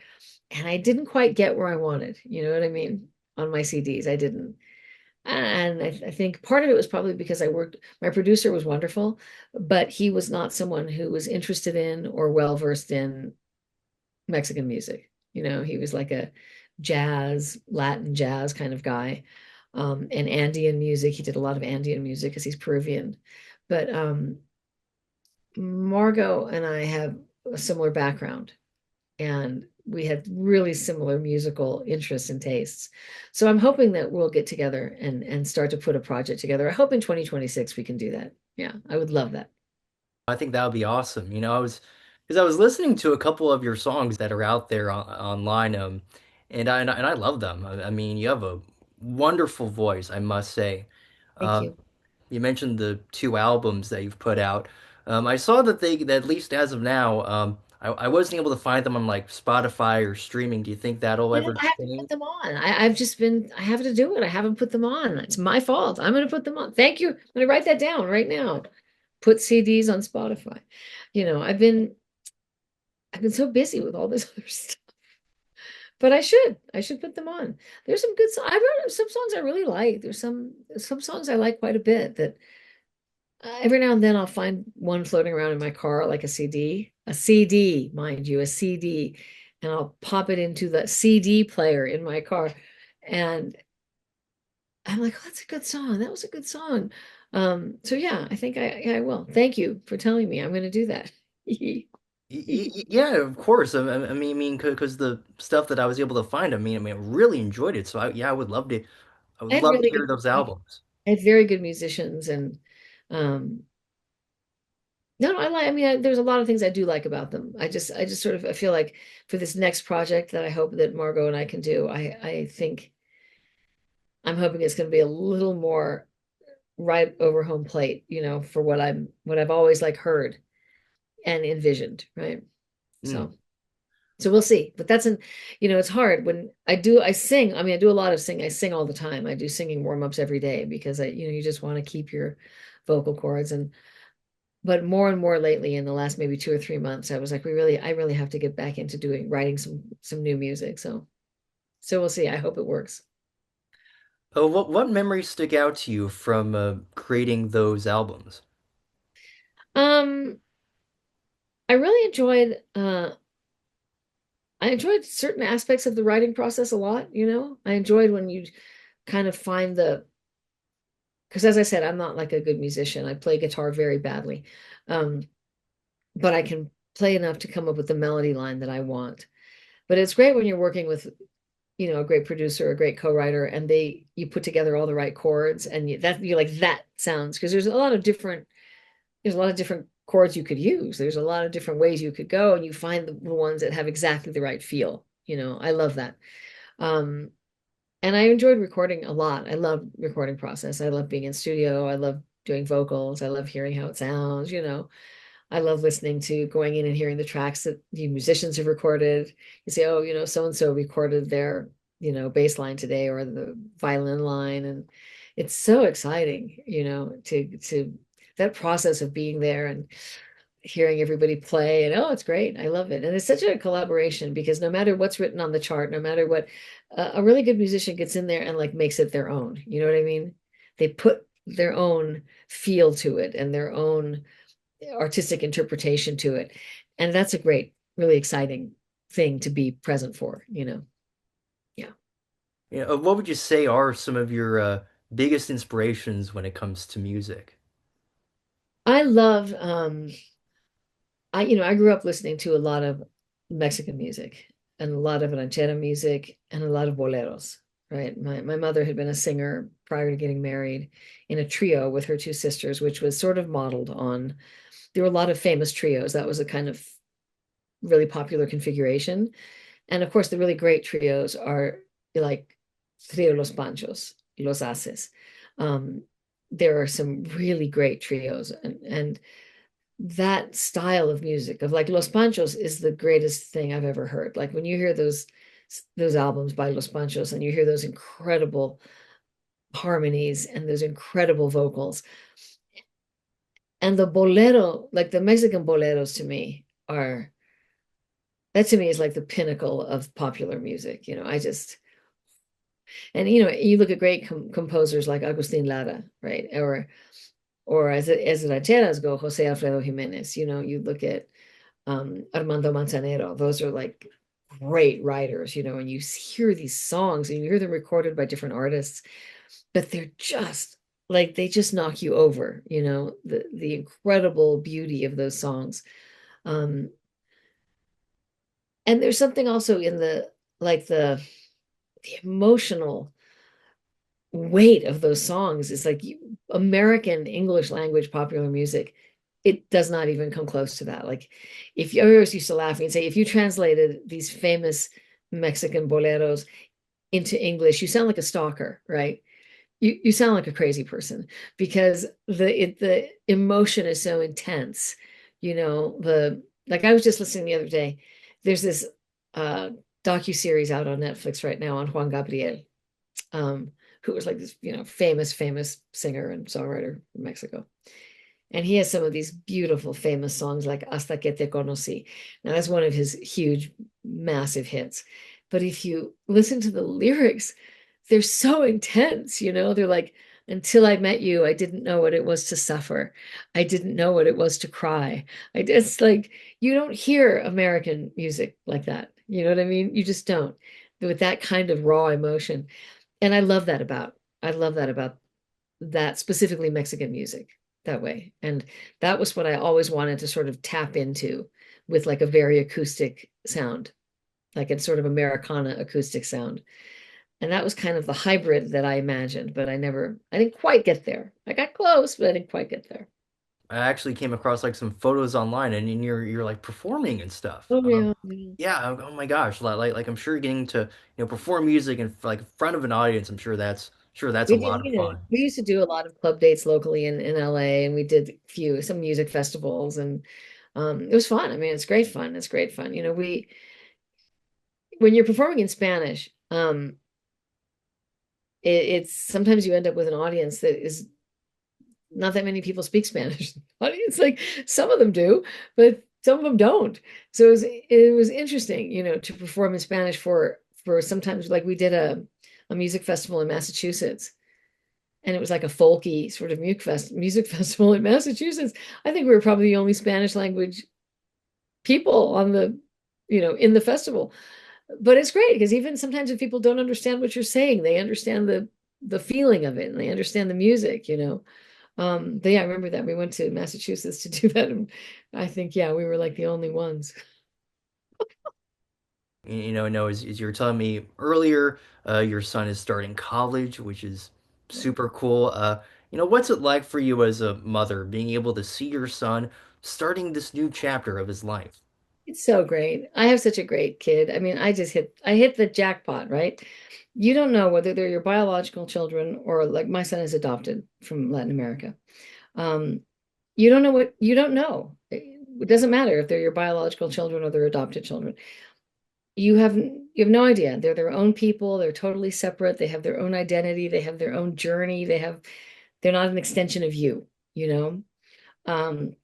And I didn't quite get where I wanted, you know what I mean? On my CDs, I didn't. And I think part of it was probably because my producer was wonderful, but he was not someone who was interested in or well versed in Mexican music. He was like a Latin jazz kind of guy. And Andean music. He did a lot of Andean music because he's Peruvian. But Margot and I have a similar background, and we had really similar musical interests and tastes. So I'm hoping that we'll get together and start to put a project together. I hope in 2026 we can do that. Yeah, I would love that. I think that would be awesome. Because I was listening to a couple of your songs that are out there online, and I love them. I mean, you have a wonderful voice, I must say. Thank Uh, you. you mentioned the two albums that you've put out. I saw that at least as of now, I wasn't able to find them on like Spotify or streaming. Do you think that'll ever I have to put change? them on. I have to do it. I haven't put them on. It's my fault. I'm going to put them on. Thank you. I'm going to write that down right now. Put CDs on Spotify. I've been so busy with all this other stuff. But I should put them on. There's some good songs. I wrote some songs I really like. There's some songs I like quite a bit that every now and then I'll find one floating around in my car, like a CD, mind you, a CD, and I'll pop it into the CD player in my car. And I'm like, oh, that's a good song. That was a good song. So yeah, I think I will. Thank you for telling me. I'm going to do that. Yeah, of course. I mean, because the stuff that I was able to find, I really enjoyed it. So yeah, I would love to. I would I had love to really hear good, those I albums. had very good musicians and um no, no, I mean, there's a lot of things I do like about them. I just sort of, I feel like for this next project that I hope that Margot and I can do, I think I'm hoping it's going to be a little more right over home plate, for what I've always like heard and envisioned, right? Mm. So we'll see. But it's hard when I sing. I mean, I do a lot of sing. I sing all the time. I do singing warm-ups every day because you just want to keep your vocal cords but more and more lately in the last maybe 2 or 3 months, I was like, I really have to get back into writing some new music. So we'll see. I hope it works. Oh, what memories stick out to you from creating those albums? Um, I really I enjoyed certain aspects of the writing process a lot. I enjoyed when you kind of find because as I said, I'm not like a good musician. I play guitar very badly. Um, but I can play enough to come up with the melody line that I want. But it's great when you're working with a great producer, a great co-writer, and you put together all the right chords, and you're like that sounds because there's a lot of different chords you could use. There's a lot of different ways you could go, and you find the ones that have exactly the right feel. I love that. Um, and I enjoyed recording a lot. I love recording process. I love being in studio. I love doing vocals. I love hearing how it sounds. I love listening to going in and hearing the tracks that the musicians have recorded. You say, oh, so and so recorded their, bass line today or the violin line. And it's so exciting, to that process of being there. And hearing everybody play and oh, it's great. I love it. And it's such a collaboration because no matter what's written on the chart, no matter what, a really good musician gets in there and like makes it their own. You know what I mean? They put their own feel to it and their own artistic interpretation to it. And that's a great, really exciting thing to be present for, you know. Yeah. What would you say are some of your biggest inspirations when it comes to music? I love I grew up listening to a lot of Mexican music and a lot of ranchera music and a lot of boleros, right? My mother had been a singer prior to getting married in a trio with her two sisters, which was sort of modeled on, there were a lot of famous trios. That was a kind of really popular configuration. And of course, the really great trios are like Trio Los Panchos, Los Haces. Um, there are some really great trios, and that style of music of like Los Panchos is the greatest thing I've ever heard. Like when you hear those albums by Los Panchos and you hear those incredible harmonies and those incredible vocals. And the bolero, like the Mexican boleros to me are that to me is like the pinnacle of popular music. I just and you look at great composers like Agustin Lara, right? Or as the rancheras go, Jose Alfredo Jimenez. You look at Armando Manzanero. Those are like great writers, and you hear these songs and you hear them recorded by different artists, but they're just like they just knock you over, the incredible beauty of those songs. Um, and there's something also in the emotional weight of those songs is like American English language popular music. It does not even come close to that. Like, if you I always used to laugh and say, if you translated these famous Mexican boleros into English, you sound like a stalker, right? You sound like a crazy person because the emotion is so intense. The like I was just listening the other day. There's this uh docu-series out on Netflix right now on Juan Gabriel, um, who was like this, famous singer and songwriter from Mexico. And he has some of these beautiful, famous songs like Hasta que te conocí. Now, that's one of his huge, massive hits. But if you listen to the lyrics, they're so intense, They're like, until I met you, I didn't know what it was to suffer. I didn't know what it was to cry. It's like, you don't hear American music like that. You know what I mean? You just don't. With that kind of raw emotion. And I love that about that specifically Mexican music that way. And that was what I always wanted to sort of tap into with like a very acoustic sound, like a sort of Americana acoustic sound. And that was kind of the hybrid that I imagined, but I didn't quite get there. I got close, but I didn't quite get there. I actually came across like some photos online, and you're like performing and stuff. Oh yeah, yeah. Yeah. Oh my gosh. Like I'm sure getting to perform music in like in front of an audience. I'm sure that's a We did, lot of fun. we used to do a lot of club dates locally in LA, and we did some music festivals, and it was fun. I mean, it's great fun. It's great fun. When you're performing in Spanish, it's sometimes you end up with an audience that is not that many people speak Spanish. Audience, like some of them do, but some of them don't. So it was interesting, to perform in Spanish for sometimes like we did a music festival in Massachusetts. And it was like a folky sort of music festival in Massachusetts. I think we were probably the only Spanish language people in the festival. But it's great because even sometimes if people don't understand what you're saying, they understand the feeling of it and they understand the music. But yeah, I remember that we went to Massachusetts to do that, and I think yeah, we were like the only ones. No, as you were telling me earlier, your son is starting college, which is super cool. What's it like for you as a mother, being able to see your son starting this new chapter of his life? It's so great. I have such a great kid. I mean, I hit the jackpot, right? You don't know whether they're your biological children or like my son is adopted from Latin America. Um, you don't know. It doesn't matter if they're your biological children or they're adopted children. You have no idea. They're their own people. They're totally separate. They have their own identity. They have their own journey. They're not an extension of you, you know? Um,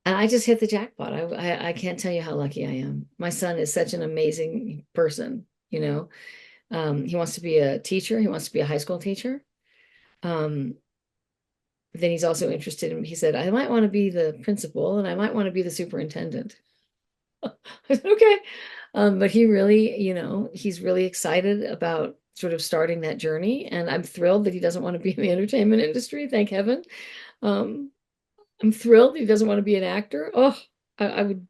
And I just hit the jackpot. I can't tell you how lucky I am. My son is such an amazing person, you know. He wants to be a teacher. He wants to be a high school teacher. Um, then he's also interested in, he said, I might want to be the principal and I might want to be the superintendent. I said, okay. But he really, he's really excited about sort of starting that journey. And I'm thrilled that he doesn't want to be in the entertainment industry, thank heaven. Um, I'm thrilled that he doesn't want to be an actor. Oh, I would,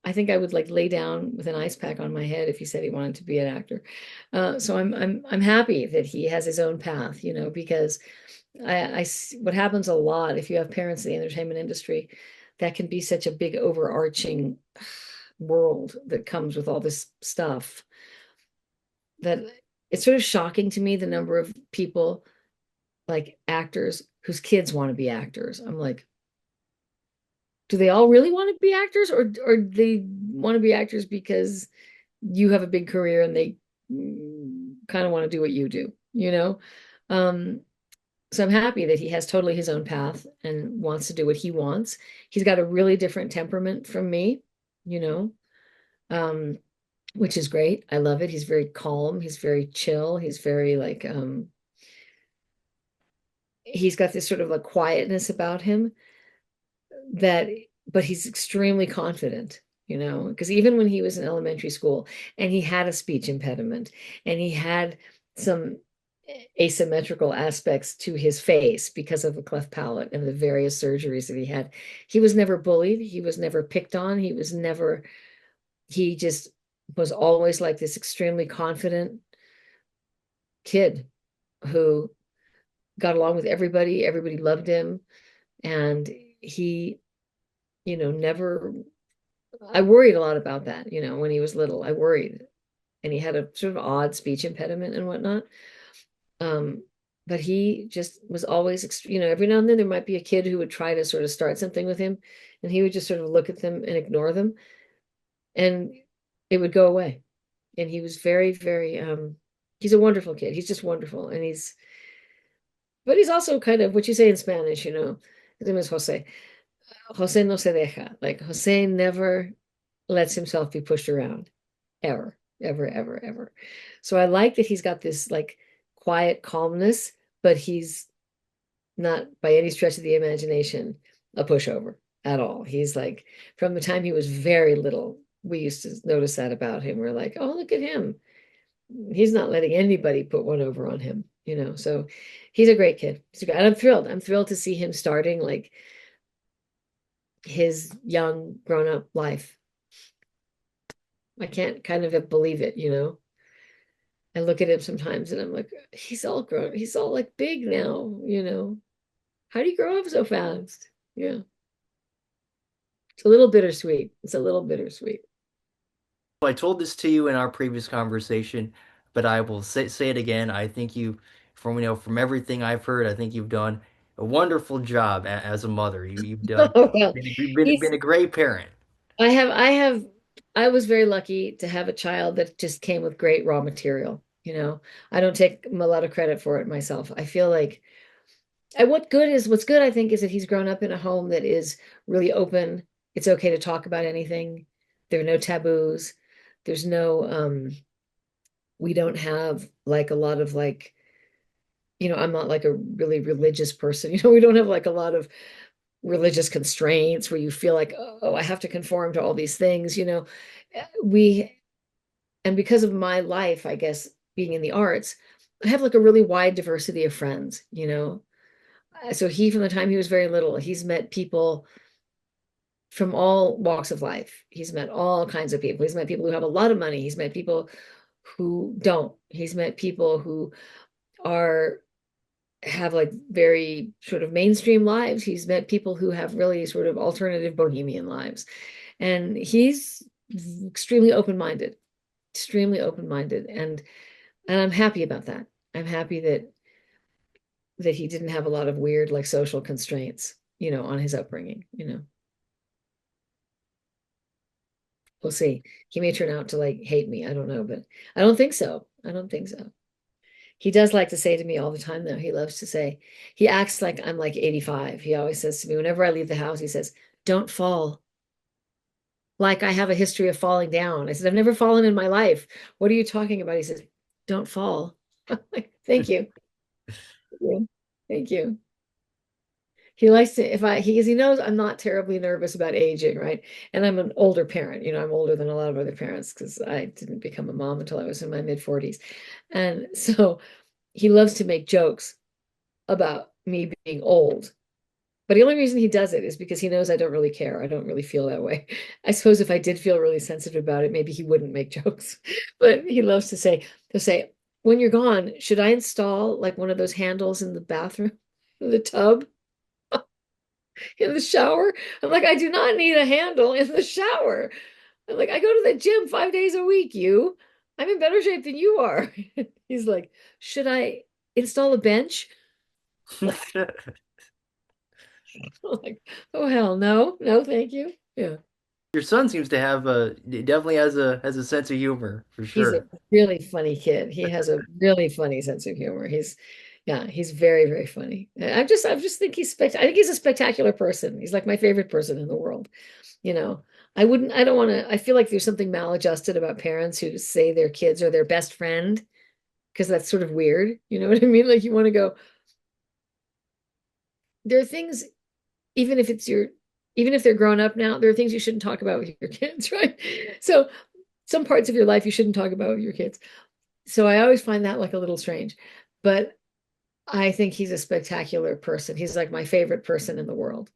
I think I would like lay down with an ice pack on my head if he said he wanted to be an actor. So I'm happy that he has his own path, because what happens a lot if you have parents in the entertainment industry, that can be such a big overarching world that comes with all this stuff that it's sort of shocking to me the number of people like actors whose kids want to be actors. I'm like, do they all really want to be actors or do they want to be actors because you have a big career and they kind of want to do what you do, you know? Um, so I'm happy that he has totally his own path and wants to do what he wants. He's got a really different temperament from me, you know, um, which is great. I love it. He's very calm. He's very chill. He's very like, he's got this sort of like quietness about him that, but he's extremely confident, because even when he was in elementary school and he had a speech impediment and he had some asymmetrical aspects to his face because of a cleft palate and the various surgeries that he had, he was never bullied. He was never picked on. He just was always like this extremely confident kid who got along with everybody. Everybody loved him. And he, never I worried a lot about that, when he was little. I worried. And he had a sort of odd speech impediment and whatnot. Um, but he just was always, every now and then there might be a kid who would try to sort of start something with him, and he would just sort of look at them and ignore them, and it would go away. And he was very, very, he's a wonderful kid. He's just wonderful. But he's also kind of what you say in Spanish, his name is Jose. Jose no se deja. Like Jose never lets himself be pushed around ever, ever, ever, ever. So I like that he's got this like quiet calmness, but he's not by any stretch of the imagination a pushover at all. He's like, from the time he was very little, we used to notice that about him. We're like, oh, look at him. He's not letting anybody put one over on him, So he's a great kid. And I'm thrilled. I'm thrilled to see him starting like his young grown up life. I can't kind of believe it. I look at him sometimes and I'm like, he's all grown, he's all like big now. How do you grow up so fast? Yeah. It's a little bittersweet. It's a little bittersweet. I told this to you in our previous conversation, but I will say it again. I think from everything I've heard, I think you've done a wonderful job as a mother. You've done Oh well, been he's a great parent. I was very lucky to have a child that just came with great raw material. I don't take a lot of credit for it myself. I feel like what's good, I think, is that he's grown up in a home that is really open. It's okay to talk about anything. There are no taboos. There's no we don't have like a lot of like, I'm not like a really religious person. We don't have like a lot of religious constraints where you feel like, oh, I have to conform to all these things. We and because of my life, I guess, being in the arts, I have like a really wide diversity of friends. So from the time he was very little, he's met people from all walks of life. He's met all kinds of people. He's met people who have a lot of money. He's met people who don't. He's met people who are have like very sort of mainstream lives. He's met people who have really sort of alternative bohemian lives. And he's extremely open-minded, extremely open-minded. And I'm happy about that. I'm happy that he didn't have a lot of weird like social constraints, on his upbringing. We'll see. He may turn out to like hate me. I don't know, but I don't think so. I don't think so. He does like to say to me all the time, though. He loves to say, he acts like I'm like 85. He always says to me, whenever I leave the house, he says, don't fall. Like I have a history of falling down. I said, I've never fallen in my life. What are you talking about? He says, don't fall. I'm like, thank you. Thank you. Thank you. He likes to, if I, he, because he knows I'm not terribly nervous about aging, right? And I'm an older parent, I'm older than a lot of other parents because I didn't become a mom until I was in my mid 40s. And so he loves to make jokes about me being old. But the only reason he does it is because he knows I don't really care. I don't really feel that way. I suppose if I did feel really sensitive about it, maybe he wouldn't make jokes. But he loves to say, he'll say, when you're gone, should I install like one of those handles in the bathroom, in the tub, in the shower? I'm like, I do not need a handle in the shower. I'm like, I go to the gym 5 days a week, you. I'm in better shape than you are. He's like, should I install a bench? Like, oh hell no, no, thank you. Yeah. Your son seems to have definitely has a sense of humor for He's a sure. really funny kid. He has a really funny sense of humor. Yeah, he's very, very funny. I just think I think he's a spectacular person. He's like my favorite person in the world. You know, I don't want to, I feel like there's something maladjusted about parents who say their kids are their best friend because that's sort of weird. You know what I mean? Like you want to go, there are things, even if it's your, even if they're grown up now, there are things you shouldn't talk about with your kids, right? So some parts of your life you shouldn't talk about with your kids. So I always find that like a little strange. But I think he's a spectacular person. He's like my favorite person in the world.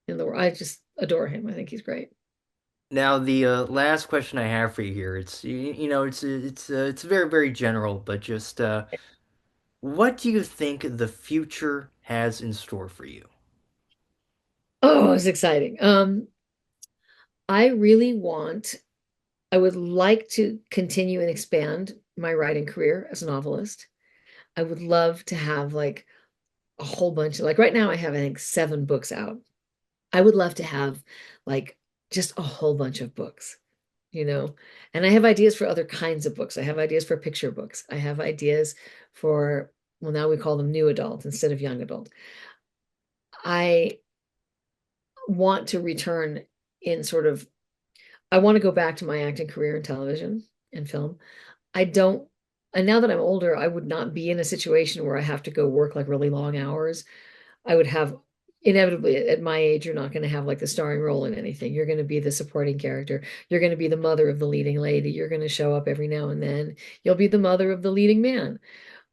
In the world. I just adore him. I think he's great. Now, the last question I have for you here, it's very very general, but just what do you think the future has in store for you? Oh, it's exciting. I really want, I would like to continue and expand my writing career as a novelist. I would love to have like a whole bunch of, like right now I have, I think, 7 books out. I would love to have like just a whole bunch of books, you know. And I have ideas for other kinds of books. I have ideas for picture books. I have ideas for, well, now we call them new adult instead of young adult. I want to return in sort of, I want to go back to my acting career in television and film. I don't, and now that I'm older, I would not be in a situation where I have to go work like really long hours. I would have, inevitably at my age, you're not going to have like the starring role in anything. You're going to be the supporting character. You're going to be the mother of the leading lady. You're going to show up every now and then. You'll be the mother of the leading man.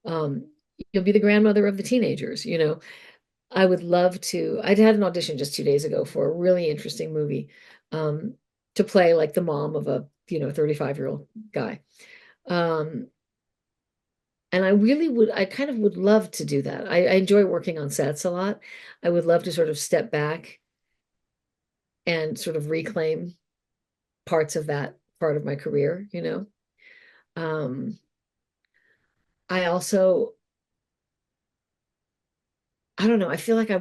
Um, you'll be the grandmother of the teenagers, you know. I would love to. I'd had an audition just 2 days ago for a really interesting movie, um, to play like the mom of a, 35-year-old guy. Um, and I really would, I kind of would love to do that. I enjoy working on sets a lot. I would love to sort of step back and sort of reclaim parts of that part of my career, you know. Um, I also, I don't know, I feel like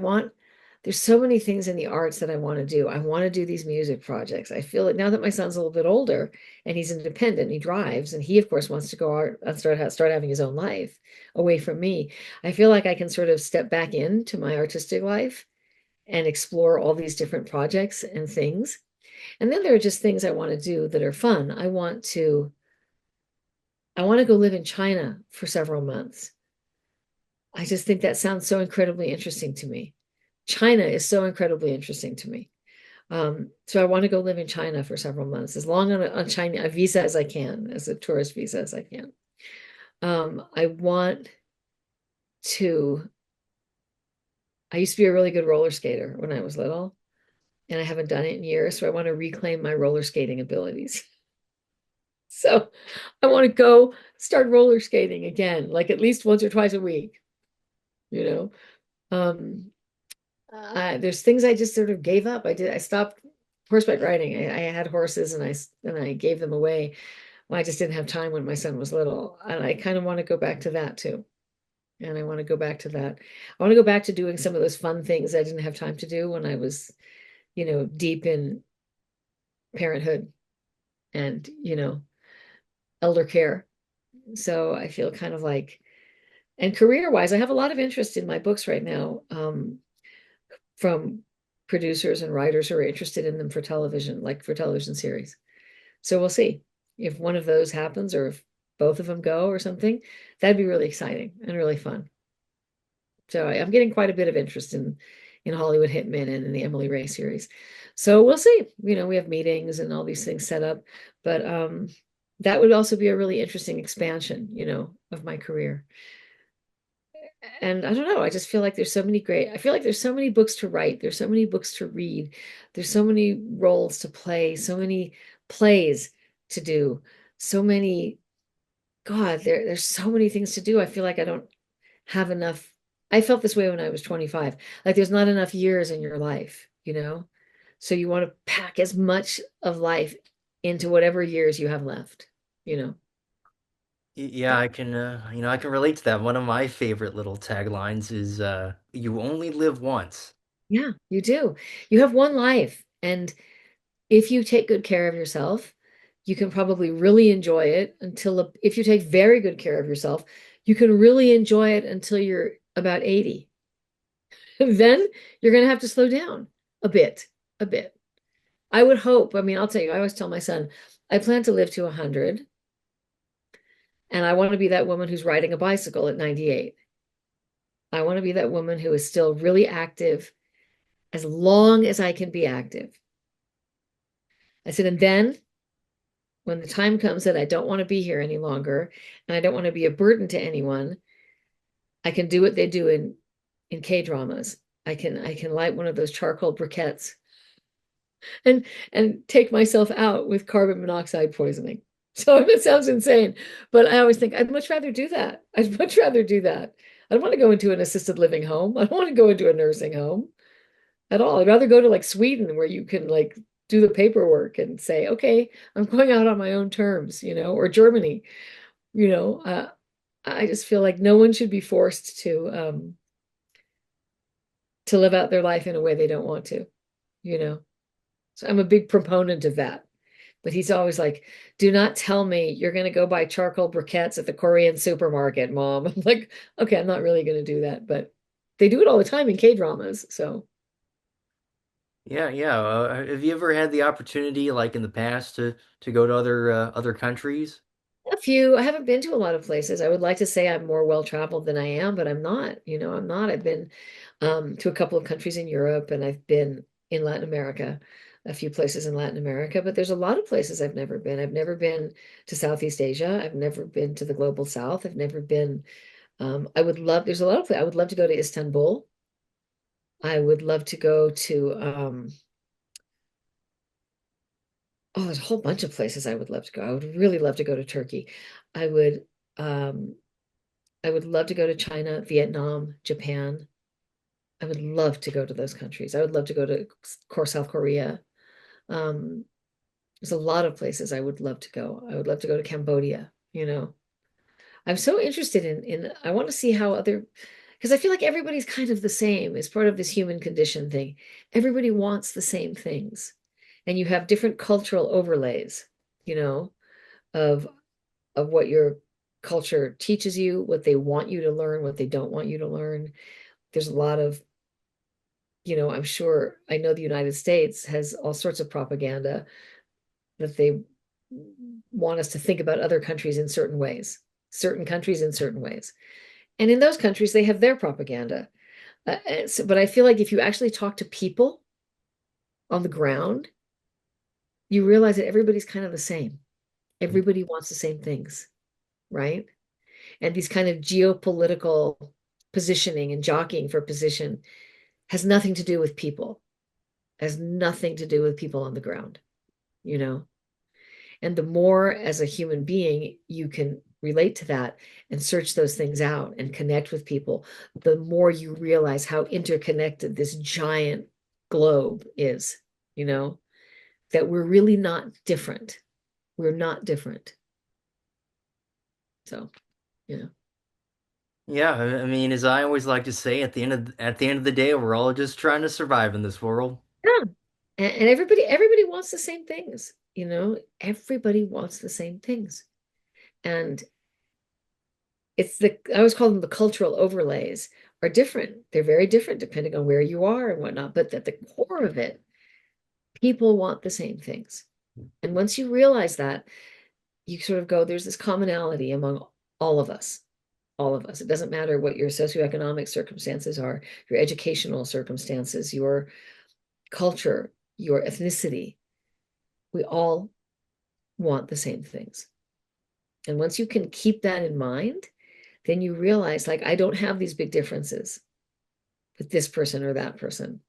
there's so many things in the arts that I want to do. I want to do these music projects. I feel like now that my son's a little bit older and he's independent, he drives, and he, of course, wants to go out and start having his own life away from me. I feel like I can sort of step back into my artistic life and explore all these different projects and things. And then there are just things I want to do that are fun. I want to go live in China for several months. I just think that sounds so incredibly interesting to me. China is so incredibly interesting to me. So I want to go live in China for several months, as long on China a visa as I can, as a tourist visa as I can. I want to. I used to be a really good roller skater when I was little, and I haven't done it in years. So I want to reclaim my roller skating abilities. So I want to go start roller skating again, like at least once or twice a week, you know. Um, there's things I just sort of gave up. I stopped horseback riding. I had horses and I gave them away. Well, I just didn't have time when my son was little. And I kind of want to go back to that too. And I want to go back to that. I want to go back to doing some of those fun things I didn't have time to do when I was, deep in parenthood and, elder care. So I feel kind of like, and career wise, I have a lot of interest in my books right now, from producers and writers who are interested in them for television, like for television series. So we'll see if one of those happens or if both of them go or something. That'd be really exciting and really fun. So I'm getting quite a bit of interest in Hollywood Hitmen and in the Emily Ray series. So we'll see. We have meetings and all these things set up, but that would also be a really interesting expansion, of my career. And I don't know, I just feel like I feel like there's so many books to write, there's so many books to read, there's so many roles to play, so many plays to do, so many, God, there's so many things to do. I feel like I don't have enough. I felt this way when I was 25. Like there's not enough years in your life, you know? So you want to pack as much of life into whatever years you have left, you know? Yeah, I can, I can relate to that. One of my favorite little taglines is, "You only live once." Yeah, you do. You have one life. And if you take good care of yourself, you can probably really enjoy it until, if you take very good care of yourself, you can really enjoy it until you're about 80. Then you're going to have to slow down a bit, a bit. I would hope, I mean, I'll tell you, I always tell my son, I plan to live to 100, and I want to be that woman who's riding a bicycle at 98. I want to be that woman who is still really active as long as I can be active. I said, and then when the time comes that I don't want to be here any longer and I don't want to be a burden to anyone, I can do what they do in K-dramas. I can light one of those charcoal briquettes and take myself out with carbon monoxide poisoning. So it sounds insane, but I always think I'd much rather do that. I'd much rather do that. I don't want to go into an assisted living home. I don't want to go into a nursing home at all. I'd rather go to like Sweden where you can like do the paperwork and say, okay, I'm going out on my own terms, or Germany, you know. I just feel like no one should be forced to live out their life in a way they don't want to, you know. So I'm a big proponent of that. But he's always like, do not tell me you're going to go buy charcoal briquettes at the Korean supermarket, Mom. I'm like, okay, I'm not really going to do that. But they do it all the time in K-dramas. So Yeah, yeah. Have you ever had the opportunity, like in the past, to go to other countries? a few, I haven't been to a lot of places. I would like to say I'm more well-traveled than I am, but I'm not. I'm not. I've been to a couple of countries in Europe and I've been in Latin America, a few places in Latin America, but there's a lot of places I've never been. I've never been to Southeast Asia. I've never been to the global South. I've never been, there's a lot of places. I would love to go to Istanbul. I would love to go to, there's a whole bunch of places I would love to go. I would really love to go to Turkey. I would, um, I would love to go to China, Vietnam, Japan. I would love to go to those countries. I would love to go to, of course, South Korea. Um, there's a lot of places I would love to go. I would love to go to Cambodia. I'm so interested in I want to see how other, because I feel like everybody's kind of the same as part of this human condition thing. Everybody wants the same things. And you have different cultural overlays, you know, of what your culture teaches you, what they want you to learn, what they don't want you to learn. There's a lot of, I'm sure, I know the United States has all sorts of propaganda that they want us to think about other countries in certain ways, certain countries in certain ways. And in those countries, they have their propaganda. But I feel like if you actually talk to people on the ground, you realize that everybody's kind of the same. Everybody wants the same things, right? And these kind of geopolitical positioning and jockeying for position has nothing to do with people, has nothing to do with people on the ground, you know? And the more as a human being you can relate to that and search those things out and connect with people, the more you realize how interconnected this giant globe is, you know, that we're really not different. We're not different. So, yeah. Yeah, I mean, as I always like to say, at the end of the day, we're all just trying to survive in this world. Yeah. And everybody wants the same things, everybody wants the same things. And I always call them the cultural overlays are different. They're very different depending on where you are and whatnot. But at the core of it, people want the same things. And once you realize that, you sort of go, there's this commonality among all of us. All of us. It doesn't matter what your socioeconomic circumstances are, your educational circumstances, your culture, your ethnicity. We all want the same things. And once you can keep that in mind, then you realize, like, I don't have these big differences with this person or that person.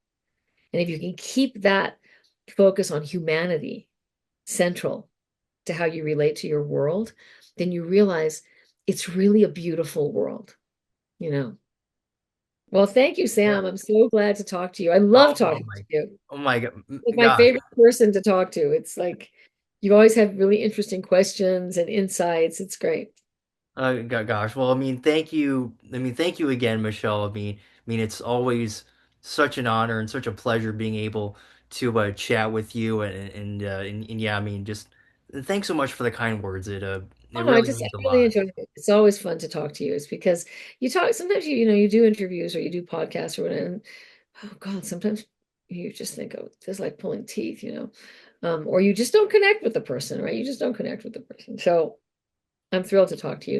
And if you can keep that focus on humanity central to how you relate to your world, then you realize it's really a beautiful world, you know. Well, thank you, Yeah. Sam. I'm so glad to talk to you. I love Oh talking my, to you. oh my Like my gosh. favorite person to talk to. It's like you always have really interesting questions and insights. It's great. Gosh. Well, I mean, thank you. I mean, thank you again, Michelle. I mean, it's always such an honor and such a pleasure being able to chat with you and yeah, I mean, just thanks so much for the kind words. Oh It no, really I means a really lot. enjoy it. It's always fun to talk to you. It's because you talk sometimes you do interviews or you do podcasts or whatever. And oh God, sometimes you just think, oh, it's like pulling teeth. Or you just don't connect with the person, right? You just don't connect with the person. So I'm thrilled to talk to you.